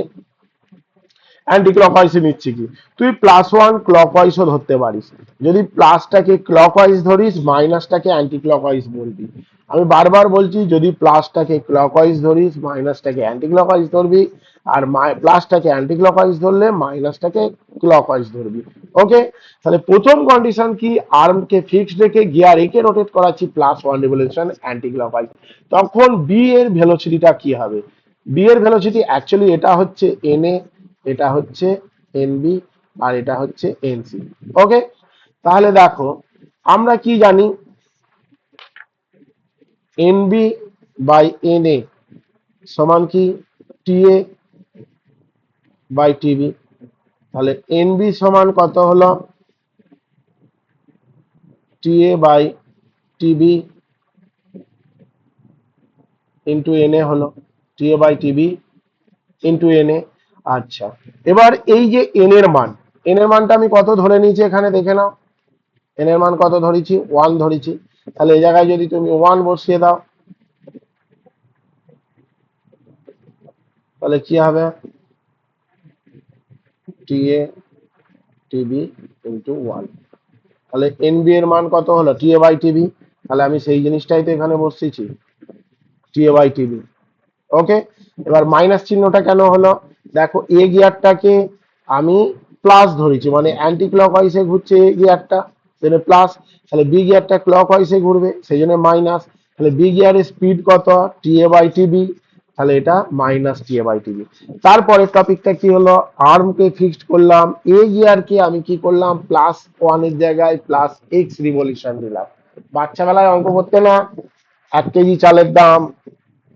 অ্যান্টি ক্লকওয়াইজে নিচ্ছি কি, তুই প্লাস ওয়ান ক্লকওয়াইজও ধরতে পারিস। যদি প্লাসটাকে ক্লকওয়াইজ ধরিস, মাইনাসটাকে অ্যান্টি ক্লকওয়াইজ বলবি। আমি বারবার বলছি, যদি প্লাসটাকে ক্লকওয়াইজ ধরিস, মাইনাসটাকে অ্যান্টি ক্লকওয়াইজ ধরবি, আর প্লাসটাকে অ্যান্টি ক্লকওয়াইজ ধরলে মাইনাসটাকে ক্লকওয়াইজ ধরবি। ওকে, তাহলে প্রথম কন্ডিশন কি, আর্মকে ফিক্সড রেখে গিয়ার একে রোটেট করাচ্ছি plus one revolution anti clockwise, তখন বি এর ভেলোসিটিটা কি হবে, বি এর ভেলোসিটি অ্যাকচুয়ালি এটা হচ্ছে এন এ, এটা হচ্ছে এনবি, আর এটা হচ্ছে এনসি। ওকে, তাহলে দেখো আমরা কি জানি, এনবি বাই এন এ সমান কি টিএ বাই টিবি। তাহলে এনবি সমান কত হলো, TA by TB into N A হলো, TA by TB into N A. আচ্ছা, এবার এই যে এন এর মানটা আমি কত ধরে নিয়েছি এখানে দেখে নাও। এন এর মান কত ধরেছি? 1 ধরেছি। তাহলে এই জায়গায় যদি তুমি 1 বসিয়ে দাও তাহলে কি হবে? TA TB into 1। তাহলে এনবি এর মান কত হলো? TA by TB. তাহলে আমি সেই জিনিসটাই তো এখানে বসিয়েছি, টিএ বাই টিবি। ওকে, এবার মাইনাস চিহ্নটা কেন হলো? দেখো এ গিয়ারটাকে আমি প্লাস ধরেছি, মানে অ্যান্টি ক্লক ওয়াইজে ঘুরছে এ গিয়ারটা, সেজন্য প্লাস। তাহলে বি গিয়ারটা ক্লক ওয়াইজে ঘুরবে, সেই জন্য মাইনাস। তাহলে বি গিয়ারের স্পিড কত? TA by TB. তাহলে এটা মাইনাস টিএ বাই টিবি। তারপরে টপিকটা কি হলো? আর্মকে ফিক্সড করলাম, এ গিয়ারকে আমি কি করলাম? প্লাস ওয়ানের জায়গায় প্লাস এক্স রিভলিউশন দিলাম। বাচ্চা বেলায় অঙ্ক করতে না, 1 কেজি চালের দাম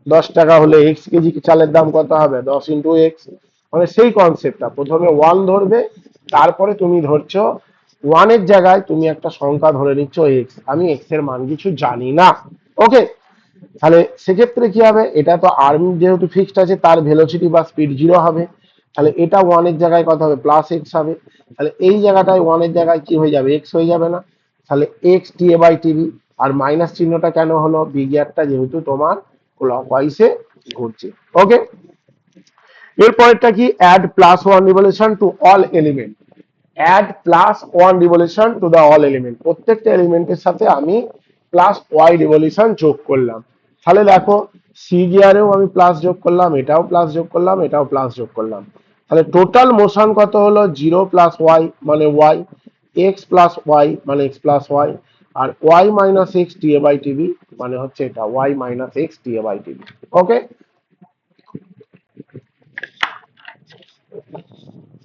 10 টাকা হলে এক্স কেজি চালের দাম কত হবে? 10 ইন্টু এক্স। মানে সেই কনসেপ্টটা, প্রথমে 1 ধরবে, তারপরে তুমি ধরছো 1 এর জায়গায় তুমি একটা সংখ্যা ধরে নিচ্ছ এক্স। আমি এক্স এর মান কিছু জানি না। ওকে, তাহলে সেক্ষেত্রে কি হবে? এটা তো আর্ম যেহেতু ফিক্সড আছে, তার ভেলোসিটি বা স্পিড 0 হবে। তাহলে এটা 1 এর জায়গায় কত হবে? প্লাস এক্স হবে। তাহলে এই জায়গাটায় 1 এর জায়গায় কি হয়ে যাবে? এক্স হয়ে যাবে না? তাহলে X T A by TB. আর মাইনাস চিহ্নটা কেন হলো? বি গিয়ারটা যেহেতু তোমার ক্লকওয়াইজে ঘুরছে। ওকে, এরপরেরটা কি? Add plus one revolution to all element. Add plus one revolution to the all element, প্রত্যেকটা এলিমেন্টের সাথে আমি প্লাস ওয়াই রিভলিউশন যোগ করলাম। তাহলে দেখো সি গিয়ারেও আমি প্লাস যোগ করলাম, এটাও প্লাস যোগ করলাম, এটাও প্লাস যোগ করলাম। তাহলে টোটাল মোশন কত হলো? 0 প্লাস ওয়াই মানে ওয়াই, এক্স প্লাস ওয়াই মানে এক্স প্লাস ওয়াই, আর Y minus X T A by TB মানে হচ্ছে এটা Y minus X T A by TB. Okay,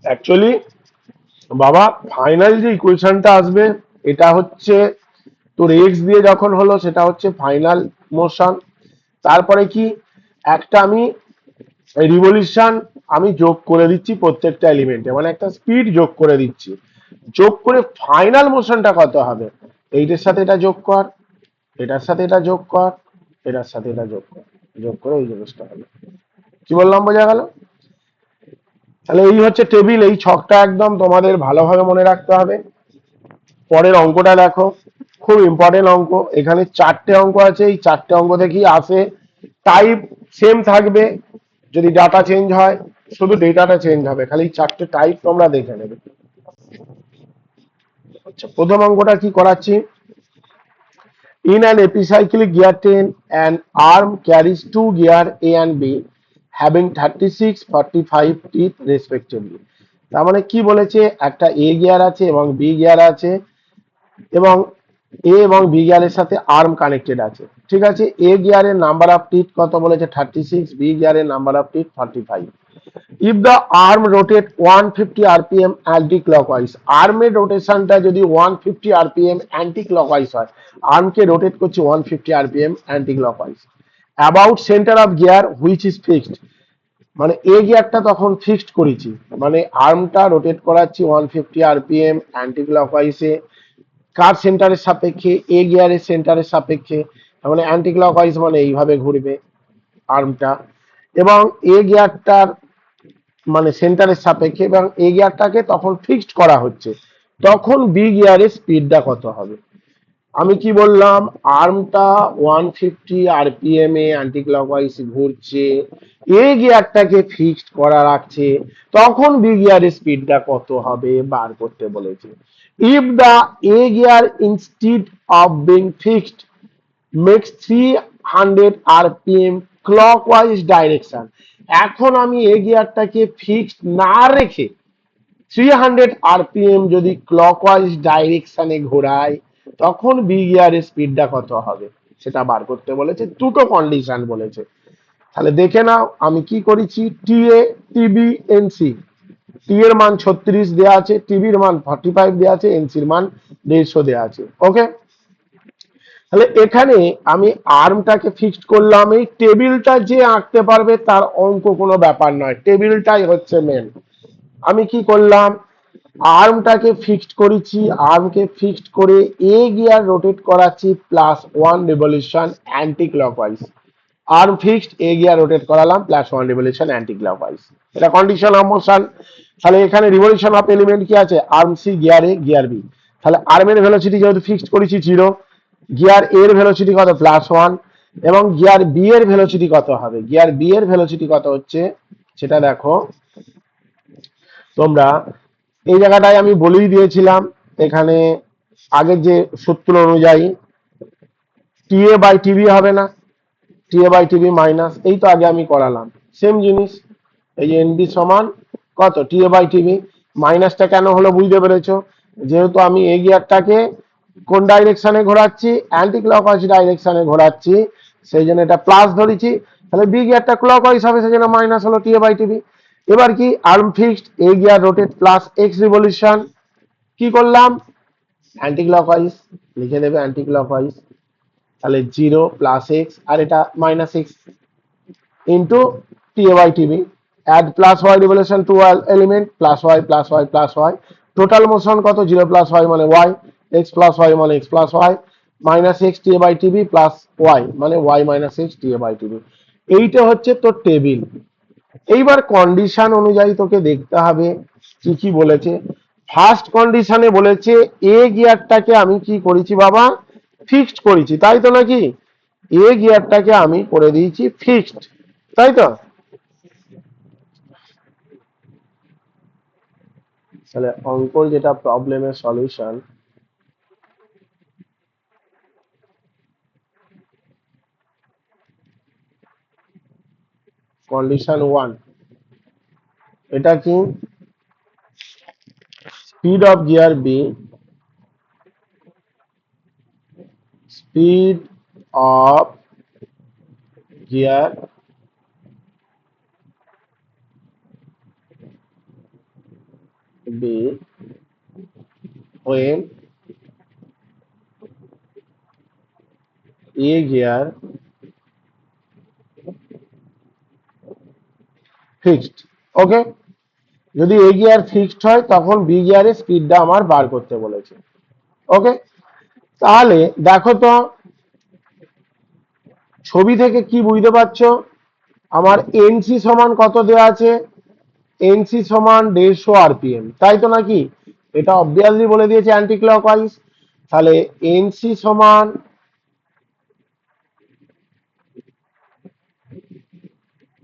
actually বাবা ফাইনাল যে ইকুয়েশনটা আসবে এটা হচ্ছে তোর এক্স দিয়ে যখন হলো সেটা হচ্ছে ফাইনাল মোশন। তারপরে কি? একটা আমি রিভলিউশন আমি যোগ করে দিচ্ছি প্রত্যেকটা এলিমেন্টে, মানে একটা স্পিড যোগ করে দিচ্ছি। যোগ করে ফাইনাল মোশনটা কত হবে? এইটার সাথে এটা যোগ কর, এটার সাথে এটা যোগ কর, এটার সাথে এটা যোগ কর, যোগ করে এই জিনিসটা হবে। কি বললাম, বোঝা গেল? তাহলে এই হচ্ছে টেবিল, এই ছকটা একদম তোমাদের ভালোভাবে মনে রাখতে হবে। পরের অঙ্কটা দেখো, খুব ইম্পর্টেন্ট অঙ্ক। এখানে 4টে অঙ্ক আছে, এই 4টে অঙ্ক থেকেই আসে। টাইপ সেম থাকবে, যদি ডাটা চেঞ্জ হয় শুধু ডেটাটা চেঞ্জ হবে, খালি 4টে টাইপ তোমরা দেখে নেবে। আচ্ছা, প্রথম অঙ্কটা কি করাচ্ছি? In an epicyclic gear train, an arm carries two gear A and B having 36, 45 teeth respectively. তার মানে কি বলেছে? একটা এ গিয়ার আছে এবং বি গিয়ার আছে, এবং এ এবং বি গিয়ারের সাথে আর্ম কানেক্টেড আছে। ঠিক আছে, এ গিয়ারের নাম্বার অফ টিথ কত বলেছে? 36, বি গিয়ারের number of teeth 45। If the arm rotate 150 rpm anticlockwise, আর্মের রোটেশনটা যদি 150 rpm অ্যান্টি ক্লকওয়াইজ হয়, আর্মকে রোটেট করছে 150 rpm anti clockwise, about centre of gear which is fixed, মানে এ গিয়ারটা তখন ফিক্সড করেছি, মানে আর্মটা রোটেট করাচ্ছি 150 rpm অ্যান্টি ক্লকওয়াইজে, কার সেন্টারের সাপেক্ষে? এ গিয়ারের সেন্টারের সাপেক্ষে। মানে অ্যান্টি ক্লকওয়াইজ মানে এইভাবে ঘুরবে আর্মটা, এবং এ গিয়ারটার মানে সেন্টারের সাপেক্ষে, এবং এ গিয়ারটাকে তখন ফিক্সড করা হচ্ছে, তখন বি গিয়ারের স্পিডটা কত হবে? আমি কি বললাম? আর্মটা 150 rpm এ অ্যান্টি ক্লকওয়াইজ ঘুরছে, এ গিয়ারটাকে ফিক্সড করা রাখছে, তখন বি গিয়ারের স্পিডটা কত হবে বার করতে বলেছে। If the A gear instead of being fixed makes 300 rpm clockwise direction, এখন আমি এ গিয়ারটাকে ফিক্সড না রেখে 300 rpm যদি ক্লকওয়াইজ ডাইরেকশনে ঘোরায়, তখন বি গিয়ারের স্পিডটা কত হবে সেটা বার করতে বলেছে। দুটো কন্ডিশন বলেছে। তাহলে দেখে নাও আমি কি করেছি। টি এ, টিবি, এনসি। টি এর মান 36 দেওয়া আছে, টিবির মান 45 দেওয়া আছে, এনসির মান 150 দেওয়া আছে। ওকে, তাহলে এখানে আমি আর্মটাকে ফিক্সড করলাম। এই টেবিলটা যে আঁকতে পারবে তার অঙ্ক কোনো ব্যাপার নয়, টেবিলটাই হচ্ছে মেন। আমি কি করলাম? আর্মটাকে ফিক্সড করেছি, আর্মকে ফিক্সড করে এ গিয়ার রোটেট করাচ্ছি +1 revolution anticlockwise, arm fixed, A gear rotate করালাম, +1 রিভলিউশন অ্যান্টি ক্লকওয়াইজ, এটা কন্ডিশন অফ মোশন। তাহলে এখানে রিভলিউশন অফ এলিমেন্ট কি আছে, arm C, gear A, gear B. তাহলে আর্মের ভেলোসিটি যেহেতু ফিক্সড করেছি 0, গিয়ার এর ভেলোসিটি কত, +1, এবং গিয়ার বি এর ভেলোসিটি কত হবে, গিয়ার বি এর ভেলোসিটি কত হচ্ছে সেটা দেখো তোমরা। এই জায়গাটায় আমি বলেই দিয়েছিলাম, এখানে আগের যে সূত্র অনুযায়ী টিএ বাই টিবি হবে না, টিএ বাই টিবি মাইনাস, এই তো আগে আমি করালাম সেম জিনিস। এই যে এনবি সমান কত, টিএ বাই টিবি। মাইনাসটা কেন হলো বুঝতে পেরেছো, যেহেতু আমি এই গিয়ারটাকে কোন ডাইরেকশনে ঘোরাচ্ছি, অ্যান্টি ক্লকওয়াইজ ডাইরেকশনে ঘোরাচ্ছি, সেই জন্য এটা প্লাস ধরেছি। তাহলে বি গিয়ারটা ক্লকওয়াইজ হবে, সেই জন্য মাইনাস হলো টিএ বাই টিবি। এবার কি, arm fixed, A gear rotate plus X revolution, কি করলাম, অ্যান্টি ক্লকওয়াইজ লিখে দেবে, অ্যান্টি ক্লকওয়াইজ। তাহলে 0 +x আর এটা -x into TA by TB, add +y revolution to element, +y +y +y, total motion কত, 0 + y মানে y, x + y মানে x + y, -x TA by TB plus y মানে y - x TA by TB. এইটা হচ্ছে তোর টেবিল। এইবার কন্ডিশন অনুযায়ী তোকে দেখতে হবে কি কি বলেছে। ফার্স্ট কন্ডিশনে বলেছে এ গিয়ারটাকে আমি কি করেছি বাবা, ফিক্সড করেছি, তাই তো নাকি, এ গিয়ারটাকে আমি করে দিয়েছি ফিক্সড, তাই তো। তাহলে অঙ্কর যেটা প্রবলেমের সলিউশন, কন্ডিশন 1, এটা কি, speed of gear B, speed of gear B when a gear fixed, okay. যদি এ গিয়ার ফিক্সড হয় তখন বি গিয়ারের স্পিডটা আমার বার করতে বলেছে, ওকে। তাহলে দেখো তো ছবি থেকে কি বুঝতে পারছো, আমার এনসি সমান কত দেওয়া আছে, এনসি সমান 150 আরপিএম, তাই তো নাকি, এটা অবভিয়াসলি বলে দিয়েছে অ্যান্টি ক্লকওয়াইজ। তাহলে এনসি সমান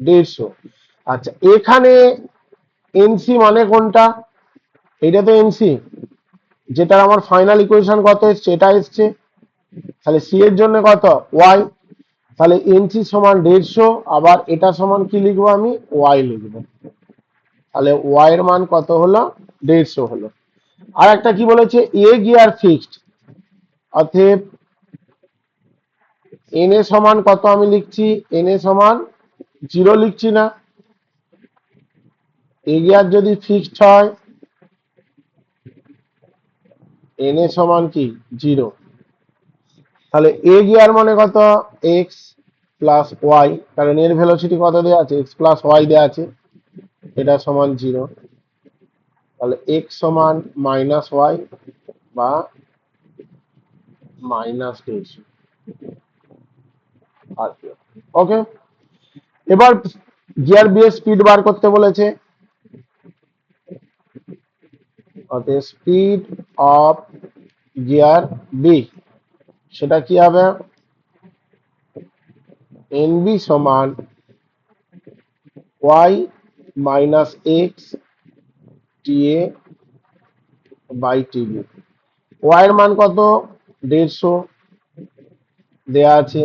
150। আচ্ছা, এখানে এনসি মানে কোনটা, এটা তো এনসি, যেটা আমার ফাইনাল ইকুয়েশন কত এসছে, এটা এসছে। তাহলে সি এর জন্য কত, ওয়াই। তাহলে এনসি সমান 150, আবার এটা সমান কি লিখবো আমি, ওয়াই লিখবো। তাহলে ওয়াই এর মান কত হলো, 150 হলো। আর একটা কি বলেছে, এ গিয়ার ফিক্সড, অতএব এন এ সমান কত আমি লিখছি, এন এ সমান 0 লিখছি না, এ গিয়ার যদি ফিক্সড হয় এন এ সমান কি 0। তাহলে এ গিয়ার মানে কত, এক্স প্লাস ওয়াই, কারণ এর ভেলোসিটি কত দেওয়া আছে, এক্স প্লাস ওয়াই দেওয়া আছে, এটা সমান 0। তাহলে এক্স সমান -y বা -150 আরপিএম, ওকে। এবার গিয়ার বি এর স্পিড বার করতে বলেছে, অতএব স্পিড অফ গিয়ার বি, সেটা কি হবে, এনবি সমান y - x TA by TB. Y এর মান কত, 150 দেয়া আছে,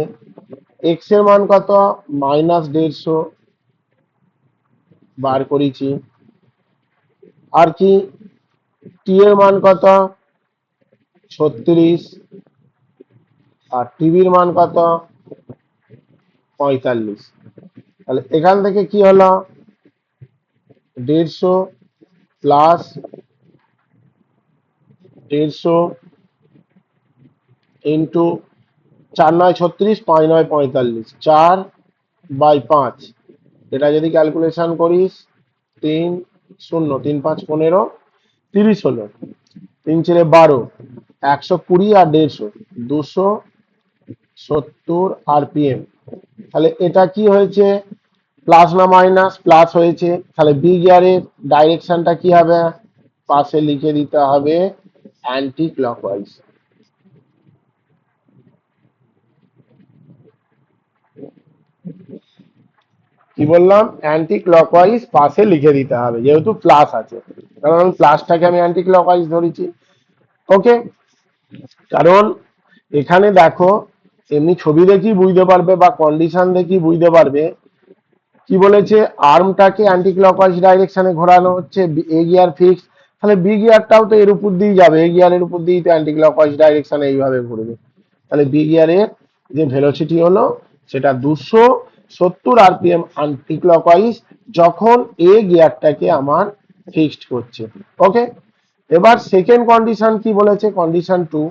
এক্স এর মান কত, -150 বার করেছি, আর কি টি এর মান কত, 36, আর টিভির মান কত, 45। তাহলে এখান থেকে কি হলো, 150 প্লাস 150 ইন্টু 4×9 = 36, 5×9 = 45, 4/5, এটা যদি ক্যালকুলেশন করিস 3 0 3 5 15 30 হলো, 3 × 12, 120 আর 150, 270 আরপিএম। তাহলে এটা কি হয়েছে, প্লাস না মাইনাস, প্লাস হয়েছে, তাহলে বি গিয়ারের ডাইরেকশনটা কি হবে, পাশে লিখে দিতে হবে অ্যান্টি ক্লকওয়াইজ। কি বললাম, অ্যান্টি ক্লকওয়াইজ পাশে লিখে দিতে হবে, যেহেতু প্লাস আছে, কারণ আমি প্লাসটাকে আমি অ্যান্টি ক্লকওয়াইজ ধরেছি। ওকে, কারণ এখানে দেখো, এমনি ছবি দেখি বুঝতে পারবে বা কন্ডিশন দেখি বুঝতে পারবে, কি বলেছে, আর্মটাকে অ্যান্টি ক্লকওয়াইজ ডাইরেকশনে ঘোরানো হচ্ছে, এ গিয়ার ফিক্স, তাহলে বি গিয়ারটাও তো এর উপর দিয়ে যাবে, এ গিয়ারের উপর দিয়েই তো অ্যান্টি ক্লকওয়াইজ ডাইরেকশনে এইভাবে ঘুরবে। তাহলে বি গিয়ারের যে ভেলোসিটি হলো সেটা 270 আরপিএম অ্যান্টি ক্লকওয়াইজ, যখন এ গিয়ারটাকে আমার ফিক্সড করছে। ওকে, এবার সেকেন্ড কন্ডিশন কি বলেছে, কন্ডিশন 2,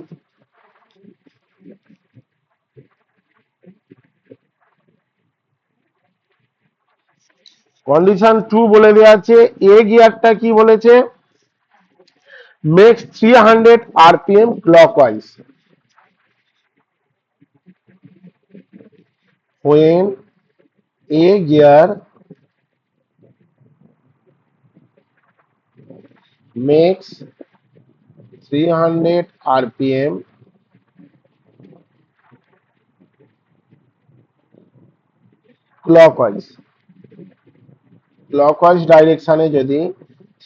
কন্ডিশন 2 বলে দেওয়া আছে, এ গিয়ারটা কি বলেছে, makes 300 rpm clockwise when a gear makes 300 rpm clockwise, clockwise ডাইরেকশনে যদি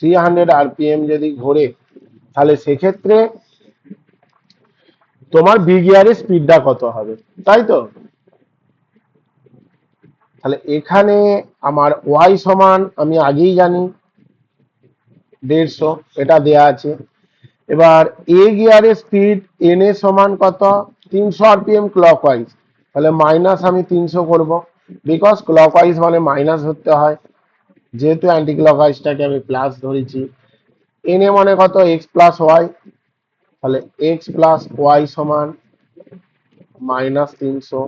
300 rpm যদি ঘোরে, তাহলে সেক্ষেত্রে তোমার বি গিয়ারের স্পিডটা কত হবে, তাই তো। তাহলে এখানে আমার ওয়াই সমান আমি আগেই জানি 150, এটা দেয়া আছে। এবার এ গিয়ারের স্পিড এন এ সমান কত, 300 আরপিএম ক্লকওয়াইজ, তাহলে মাইনাস আমি 300 করব, বিকজ ক্লকওয়াইজ মানে মাইনাস ধরতে হয়, যেহেতু অ্যান্টি ক্লকওয়াইজটাকে আমি প্লাস ধরেছি। এন এ মানে কত, এক্স প্লাস ওয়াই, তাহলে এক্স প্লাস ওয়াই সমান -300,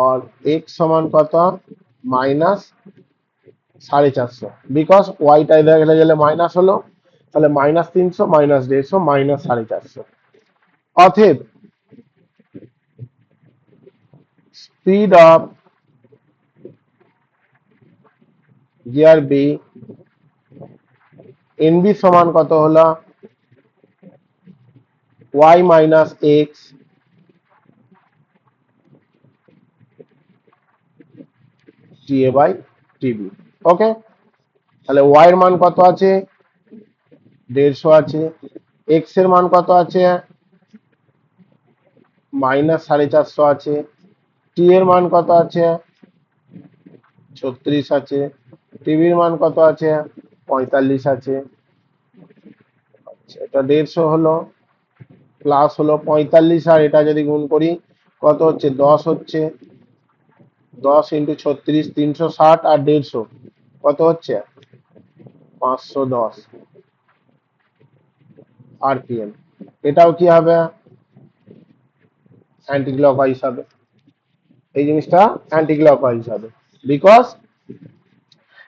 और एक्स সমান কত, -450, বিকজ ওয়াইটা এখানে গেলে মাইনাস হলো, তাহলে -300 -150 -450। অতএব speed of gear B NB সমান কত হলো, Y minus X TA by TB. Okay, তাহলে ওয়াই এর মান কত আছে, 150 আছে, এক্স এর মান কত আছে, -450 আছে, টি এর মান কত আছে, 36 আছে, টিভির মান কত আছে, 45 আছে। আচ্ছা, এটা 150 হলো, প্লাস হলো 45, আর এটা যদি গুণ করি কত হচ্ছে, 10 হচ্ছে, 10 ইন্টু 36, 360, আর 150 কত হচ্ছে, 510 আরপিএম। এটাও কি হবে, অ্যান্টি ক্লকওয়াইজ হবে, এই জিনিসটা অ্যান্টি ক্লকওয়াইজ হবে, বিকজ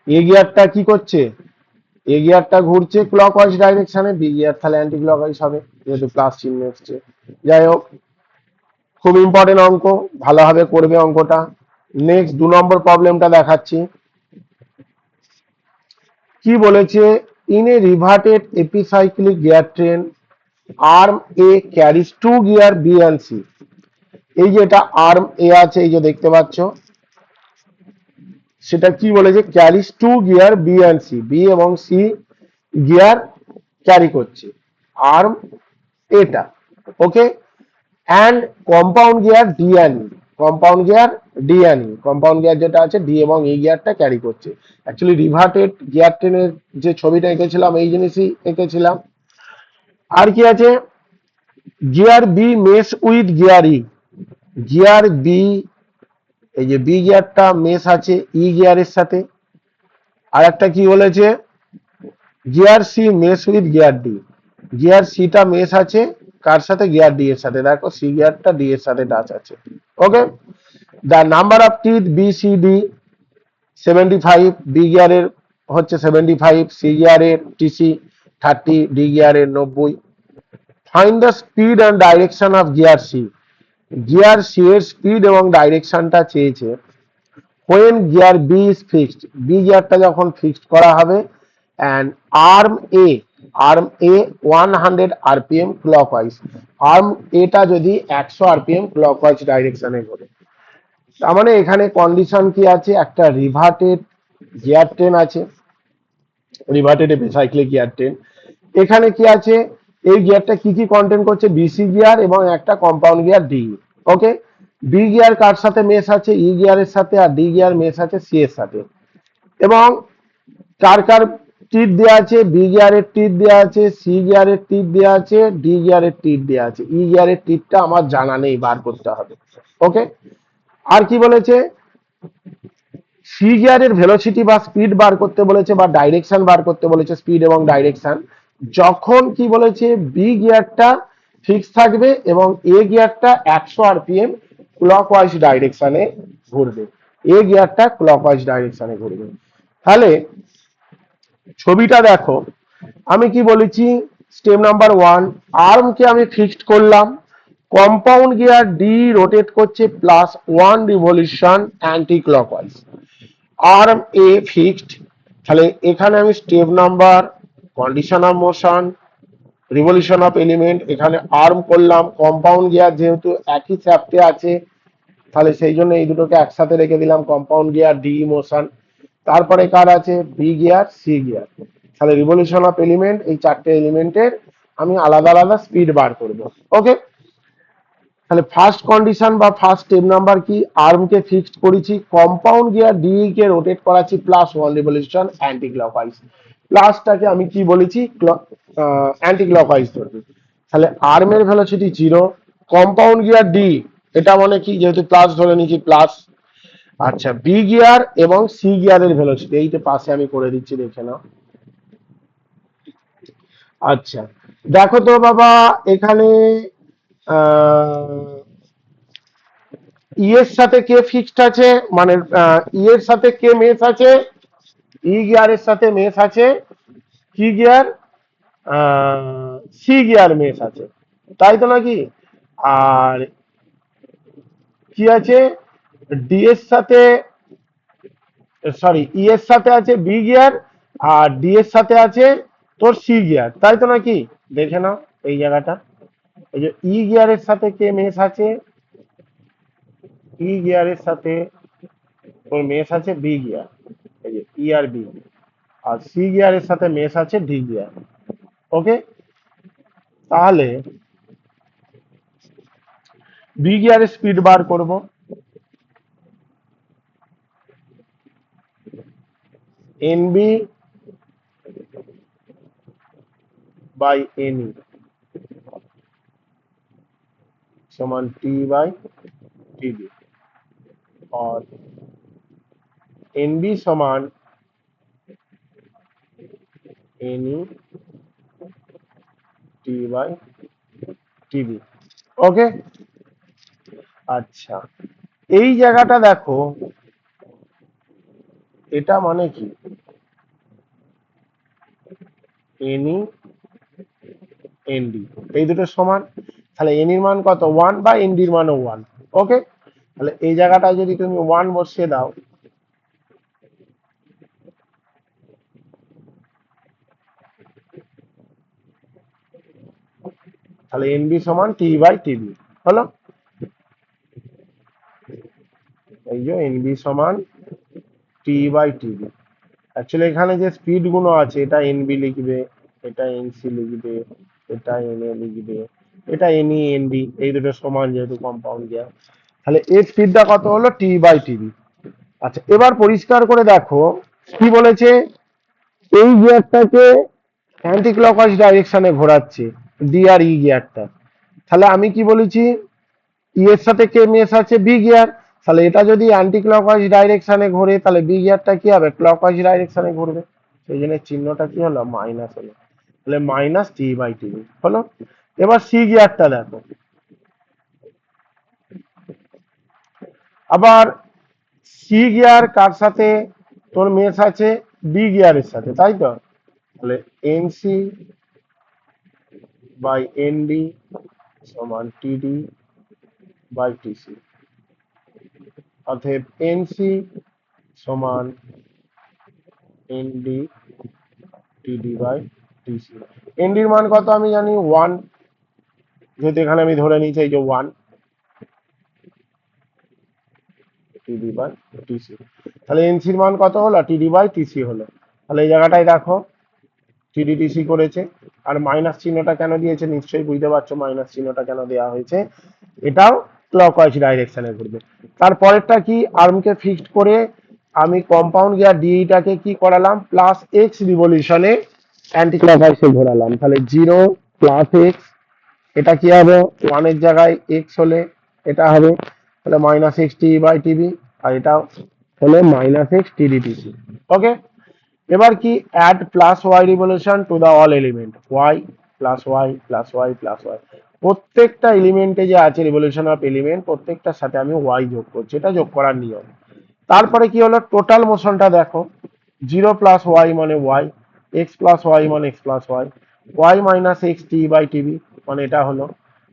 এ গিয়ারটা কি করছে, এ গিয়ারটা ঘুরছে ক্লকওয়াইজ ডাইরেকশনে, বি গিয়ার তাহলে অ্যান্টি ক্লকওয়াইজ হবে, যেহেতু প্লাস চিহ্ন এসছে। যাই হোক, খুব ইম্পর্টেন্ট অঙ্ক, ভালোভাবে করবে অঙ্কটা। নেক্সট 2 নম্বর প্রবলেমটা দেখাচ্ছি। কি বলেছে, in a reverted epicyclic gear train arm a carriage 2 gear B and C. এই যে এটা আর্ম এ আছে, এই যে দেখতে পাচ্ছ, সেটা কি বলেছে, carries 2 gear B and C, B এবং সি গিয়ার ক্যারি করছে আর্ম এটা। Okay, and compound gear D and E, compound gear D and E, compound gear যেটা আছে ডি এবং ই গিয়ারটা ক্যারি করছে। অ্যাকচুয়ালি রিভার্টেড গিয়ার ট্রেনের যে ছবিটা এঁকেছিলাম এই জিনিসই এঁকেছিলাম। আর কি আছে, gear B mesh with gear E, gear B, এই যে বি গিয়ারটা মেস আছে ই গিয়ারের সাথে। আর একটা কি বলেছে, gear C mesh with gear D, gear সিটা মেস আছে কার সাথে, গিয়ার ডি এর সাথে, দেখো সি গিয়ারটা ডি এর সাথে টাচ আছে। Okay, the number of teeth B C D 75, B গিয়ারের হচ্ছে 75, সি গিয়ারের টিসি 30, ডি গিয়ারের 90। Find the speed and direction of gear C, gear C এর স্পিড এবং ডাইরেকশনটা চেয়েছে। when gear B is fixed, B গিয়ারটা যখন ফিক্সড করা হবে and arm A arm A 100 rpm clockwise, arm A টা যদি 100 rpm clockwise ডাইরেকশনে ঘোরে, তার মানে এখানে কন্ডিশন কি আছে, একটা রিভার্টেড গিয়ার ট্রেন আছে, রিভার্টেড এপিসাইক্লিক গিয়ার ট্রেন। এখানে কি আছে, এই গিয়ারটা কি কি কন্টেন্ট করছে, বিসি গিয়ার এবং একটা কম্পাউন্ড গিয়ার ডি। ওকে, বি গিয়ার কার সাথে মেশ আছে, ই গিয়ারের সাথে, আর ডি গিয়ার মেশ আছে সি এর সাথে। এবং কার কার টিপ দেওয়া আছে, বি গিয়ারের টিপ দেওয়া আছে, সি গিয়ারের টিপ দেওয়া আছে, ডি গিয়ারের টিপ দেওয়া আছে, ই গিয়ারের টিপটা আমার জানা নেই, বার করতে হবে। ওকে, আর কি বলেছে, সি গিয়ারের ভেলোসিটি বা স্পিড বার করতে বলেছে, বা ডাইরেকশন বার করতে বলেছে, স্পিড এবং ডাইরেকশন। যখন কি বলেছে, বি গিয়ারটা ফিক্স থাকবে এবং এ গিয়ারটা 100 আরপিএম ক্লকওয়াইজ ডাইরেকশনে ঘুরবে, এ গিয়ারটা ক্লকওয়াইজ ডাইরেকশনে ঘুরবে। তাহলে ছবিটা দেখো, আমি কি বলেছি, স্টেপ নাম্বার 1, আর্মকে আমি ফিক্সড করলাম, কম্পাউন্ড গিয়ার ডি রোটেট করছে +1 রিভলিউশন অ্যান্টি ক্লকওয়াইজ, আর্ম এ ফিক্সড। তাহলে এখানে আমি step number, condition of motion, revolution of element, এখানে আর্ম করলাম, কম্পাউন্ড গিয়ার যেহেতু একই চ্যাপ্টে আছে, তাহলে সেই জন্য এই দুটোকে একসাথে রেখে দিলাম, কম্পাউন্ড গিয়ার ডি মোশন। তারপরে কার আছে, বি গিয়ার সি গিয়ার। তাহলে রিভলিউশন অফ এলিমেন্ট, এই চারটে এলিমেন্টের আমি আলাদা আলাদা স্পিড বার করব। ওকে, তাহলে ফার্স্ট কন্ডিশন বা ফার্স্ট স্টেপ নাম্বার কি, আর্মকে ফিক্সড করেছি, কম্পাউন্ড গিয়ার ডি কে রোটেট করাচ্ছি +1 রিভলিউশন অ্যান্টি ক্লকওয়াইজ, প্লাসটাকে আমি কি বলেছি, অ্যান্টি ক্লকওয়াইজ ধরবে। তাহলে আর্মের ভেলোসিটি 0, কম্পাউন্ড গিয়ার ডি, এটা মানে কি, যেহেতু প্লাস ধরে নিয়েছি প্লাস। আচ্ছা, বি গিয়ার এবং সি গিয়ারের ভেলোসিটি এইটা পাশে আমি করে দিচ্ছি, দেখে নাও। আচ্ছা, দেখো তো বাবা, এখানে ই এর সাথে কে ফিক্সড আছে, মানে ই এর সাথে কে মেশ আছে, ই গিয়ারের সাথে মেশ আছে কি গিয়ার, সি গিয়ার মেশ আছে, তাই তো নাকি? আর কি আছে, ডি এর সাথে, সরি, ই এর সাথে আছে বি গিয়ার, আর ডি এর সাথে আছে তোর সি গিয়ার, তাই তো নাকি? দেখে নাও এই জায়গাটা, এই যে ই গিয়ারের সাথে কে মেশ আছে, ই গিয়ারের সাথে তোর মেশ আছে বি গিয়ার, এই যে ই আর বি, আর সি গিয়ারের সাথে মেশ আছে ডি গিয়ার। ওকে, তাহলে বি গিয়ারের স্পিড বার করব, এনবি বাই এনই সমান টি বাই টিডি, और एनबी समान एनई टी बाई টিবি। ওকে, আচ্ছা, এই জায়গাটা দেখো, এটা মানে কি, এনই এনডি এই দুটো সমান, তাহলে এনইর মান কত, 1, বা এনডির মানও 1। ওকে, তাহলে এই জায়গাটায় যদি তুমি 1 বসিয়ে দাও, তাহলে এনবি সমান টি বাই টিবি হলো, এই যে এনবি সমান টি বাই টিবি। অ্যাকচুয়ালি এখানে যে স্পিড গুলো আছে, এটা এনবি লিখবে, এটা এনসি লিখবে, এটা এনএ লিখবে, এটা এনই এনডি, এই দুটো সমান যেহেতু কম্পাউন্ড গিয়ার, তাহলে এর স্পিডটা কত হলো, টি বাই টিবি। আচ্ছা, এবার পরিষ্কার করে দেখো কি বলেছে, এই গিয়ারটাকে অ্যান্টি ক্লকওয়াইজ ডাইরেকশনে ঘোরাচ্ছে, ডি আর ই গিয়ারটা। তাহলে আমি কি বলেছি, ই এর সাথে কে মেশ আছে, বি গিয়ার, তাহলে এটা যদি অ্যান্টি ক্লকওয়াইজ ডাইরেকশনে ঘোরে, তাহলে বি গিয়ারটা কি হবে, ক্লকওয়াইজ ডাইরেকশনে ঘুরবে, সেই জন্য চিহ্নটা কি হলো, মাইনাস হলো, তাহলে মাইনাস টি বাই টিবি হলো। এবার সি গিয়ারটা দেখো, আবার সি গিয়ার কার সাথে তোর মেশ আছে, বি গিয়ারের সাথে, তাই তো? তাহলে এনসি বাই এনডি সমান টিডি বাই টিসি। অতএব এনসি সমান এনডি টিডি বাই টিসি। এনডির মান কত আমি জানি 1, যেহেতু এখানে আমি ধরে নিয়েছি এই যে 1 টিডি বাই টিসি। তাহলে এনসির মান কত হলো? টিডি বাই টিসি হলো। তাহলে এই জায়গাটায় দেখো টিডি টিসি করেছে। আর মাইনাস চিহ্নটা কেন দিয়েছে নিশ্চয়ই বুঝতে পারছো মাইনাস চিহ্নটা কেন দেওয়া হয়েছে। এটাও ক্লকওয়াইজ ডাইরেকশনে ঘুরবে। তারপরেরটা কি, আর্মকে ফিক্সড করে আমি কম্পাউন্ড গিয়ার ডিইটাকে কি করালাম, প্লাস এক্স রিভলিউশনে অ্যান্টি ক্লকওয়াইজে ঘোরালাম। তাহলে 0 প্লাস এক্স, এটা কি হবে 1 এর জায়গায় এক্স হলে এটা হবে তাহলে minus X T by TB, আর এটা হলো minus X TD TC. Okay, এবার কি add plus Y revolution to the all element, Y plus Y plus Y plus Y, প্রত্যেকটা এলিমেন্টে যে আছে রিভলিউশন অফ এলিমেন্ট প্রত্যেকটার সাথে আমি ওয়াই যোগ করছি, এটা যোগ করার নিয়ম। তারপরে কি হলো, টোটাল মোশনটা দেখো, 0 প্লাস ওয়াই মানে ওয়াই, এক্স প্লাস ওয়াই মানে X plus Y, Y minus X T by TB মানে এটা হলো,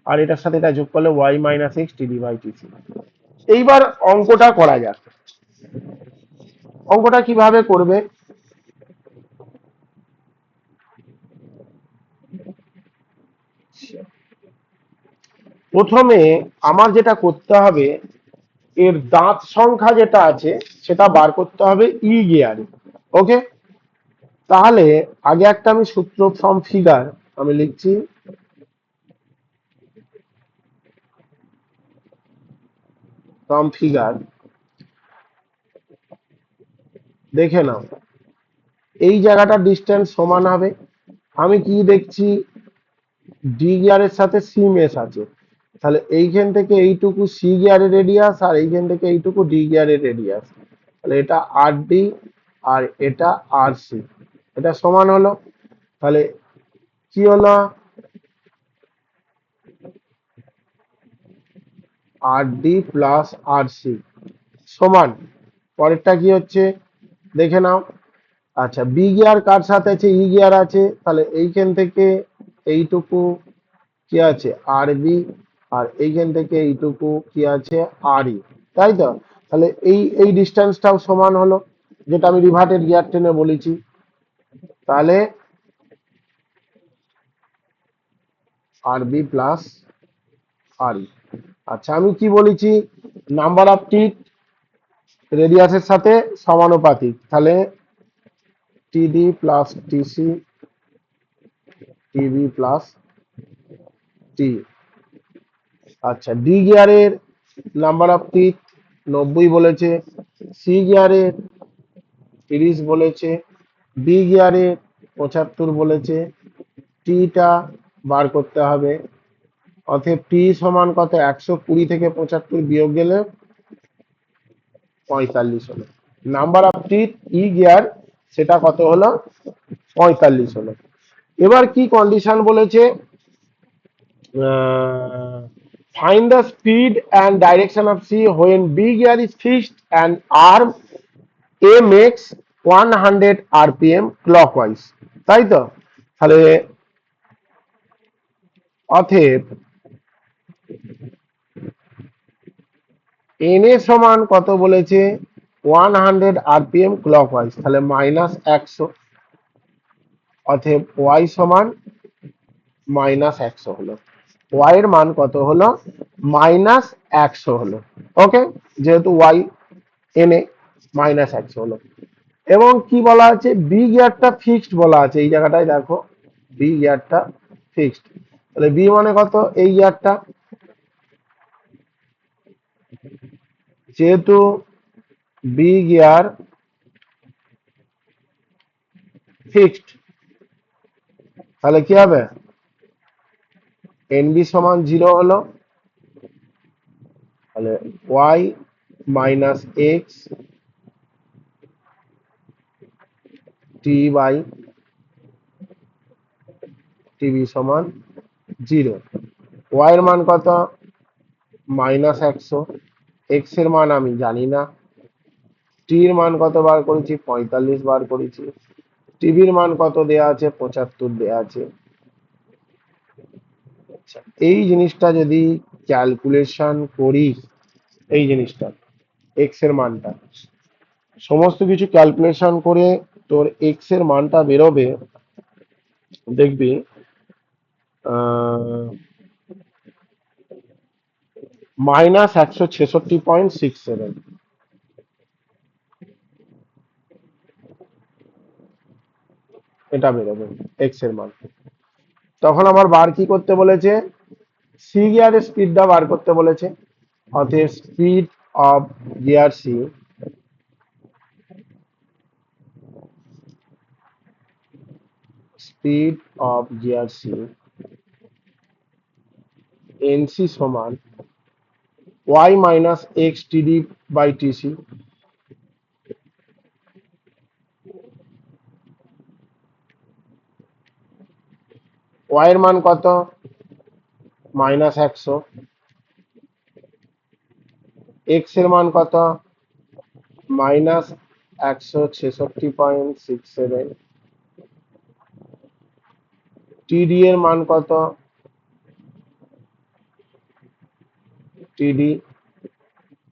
আর এটার সাথে এটা যোগ করলে Y minus X TD by TC. এইবার অঙ্কটা করা যাক। অঙ্কটা কিভাবে করবে, প্রথমে আমার যেটা করতে হবে, এর দাঁত সংখ্যা যেটা আছে সেটা বার করতে হবে ই গিয়ারে। ওকে, তাহলে আগে একটা আমি সূত্র ফ্রম ফিগার আমি লিখছি, ফ্রম ফিগার দেখে নাও, এই জায়গাটা ডিস্টেন্স সমান হবে। আমি কি দেখছি, ডি গিয়ারের সাথে সি মেশ আছে, তাহলে এইখান থেকে এইটুকু সি গিয়ারের রেডিয়াস আর এইখান থেকে এইটুকু ডি গিয়ারের রেডিয়াস, তাহলে এটা আর ডি আর এটা আর সি, এটা সমান হলো। তাহলে কি হলো, আর ডি প্লাস আর সি সমান, পরেরটা কি হচ্ছে দেখে নাও। আচ্ছা, বি গিয়ার কার সাথে আছে, ই গিয়ার আছে, তাহলে এইখান থেকে এইটুকু কি আছে আর বি, আর এইখান থেকে এইটুকু কি আছে আর ই, তাই তো। তাহলে এই এই ডিস্টেন্সটাও সমান হলো, যেটা আমি রিভার্টেড গিয়ার টেনে বলেছি। তাহলে আর বি প্লাস আর ই। আচ্ছা, আমি কি বলেছি, নাম্বার অফ টিথ রেডিয়াসের সাথে সমানুপাতিক, তাহলে টিডি প্লাস টিসি টিবি প্লাস টি। আচ্ছা, ডি গিয়ারের নাম্বার অফ টিথ 90 বলেছে, সি গিয়ারের 30 বলেছে, বি গিয়ারে 75 বলেছে, টিটা বার করতে হবে। অতএব টি সমান কত, 120 থেকে 75 বিয়োগ গেলে 45 হলো। Number of teeth E gear সেটা কত হলো, 45 হলো। এবার কি কন্ডিশন বলেছে, find the speed and direction of C when B gear is fixed and arm A makes 100 rpm clockwise, তাই তো। তাহলে অতএব এন এ সমান কত বলেছে, 100 rpm clockwise, তাহলে মাইনাস 100, অতএব ওয়াই সমান মাইনাস 100 হলো, ওয়াই এর মান কত হলো, মাইনাস 100 হলো। ওকে, যেহেতু ওয়াই এনে মাইনাস 100 হলো। এবং কি বলা আছে, বি গিয়ারটা ফিক্সড বলা আছে, এই জায়গাটায় দেখো বি গিয়ারটা ফিক্সড, তাহলে বি মানে কত, এই গিয়ারটা, যেহেতু বি গিয়ার ফিক্সড তাহলে কি হবে, এন বি সমান 0 হলো, তাহলে Y minus X T by TB সমান 0। ওয়াই এর মান কত, মাইনাস 100, এক্স এর মান আমি জানি না, টির মান কত বার করেছি, 45 বার করেছি, টিভির মান কত দেয়া আছে, 75 দেয়া আছে। আচ্ছা, এই জিনিসটা যদি ক্যালকুলেশন করিস এই জিনিসটা এক্স এর মানটা, সমস্ত কিছু ক্যালকুলেশন করে তোর এক্স এর মানটা বেরোবে, দেখবি -166.67, এটা বেরোবে এক্স এর মান। তখন আমার বার কি করতে বলেছে, সি গিয়ারের স্পিডটা বার করতে বলেছে। অতএব speed of gear C, speed of gear C NC সমান y minus X TD by TC. y এর মান কত, -100, x এর মান কত, -166.67, টিডি এর মান কত, টিডি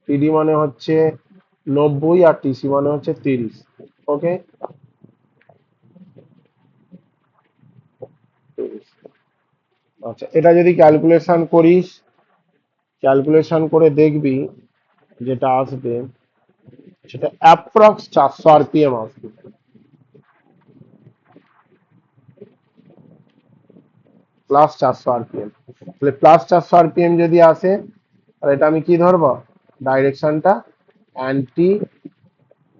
টিডি মানে হচ্ছে 90 আর টিসি মানে হচ্ছে 30। ওকে, আচ্ছা এটা যদি ক্যালকুলেশন করিস, ক্যালকুলেশন করে দেখবি যেটা আসবে সেটা অ্যাপ্রক্স 400 আরপিএম আসবে। প্লাস 400 আরপিএম, তাহলে প্লাস 400 আরপিএম যদি আসে তাহলে এটা আমি কি ধরবো, ডাইরেকশনটা অ্যান্টি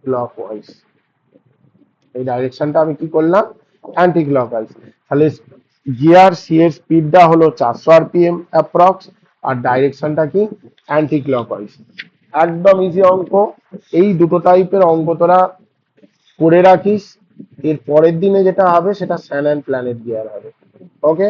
ক্লকওয়াইজ। এই ডাইরেকশনটা আমি কি করলাম, অ্যান্টি ক্লকওয়াইজ। তাহলে গিয়ার সি এর স্পিডটা হলো 400 আরপিএম অ্যাপ্রক্স, আর ডাইরেকশনটা কি, অ্যান্টি ক্লকওয়াইজ। একদম ইজি অঙ্ক। এই দুটো টাইপের অঙ্ক তোরা করে রাখিস, এর পরের দিনে যেটা হবে সেটা স্যান অ্যান্ড প্ল্যানেট গিয়ার হবে। ওকে।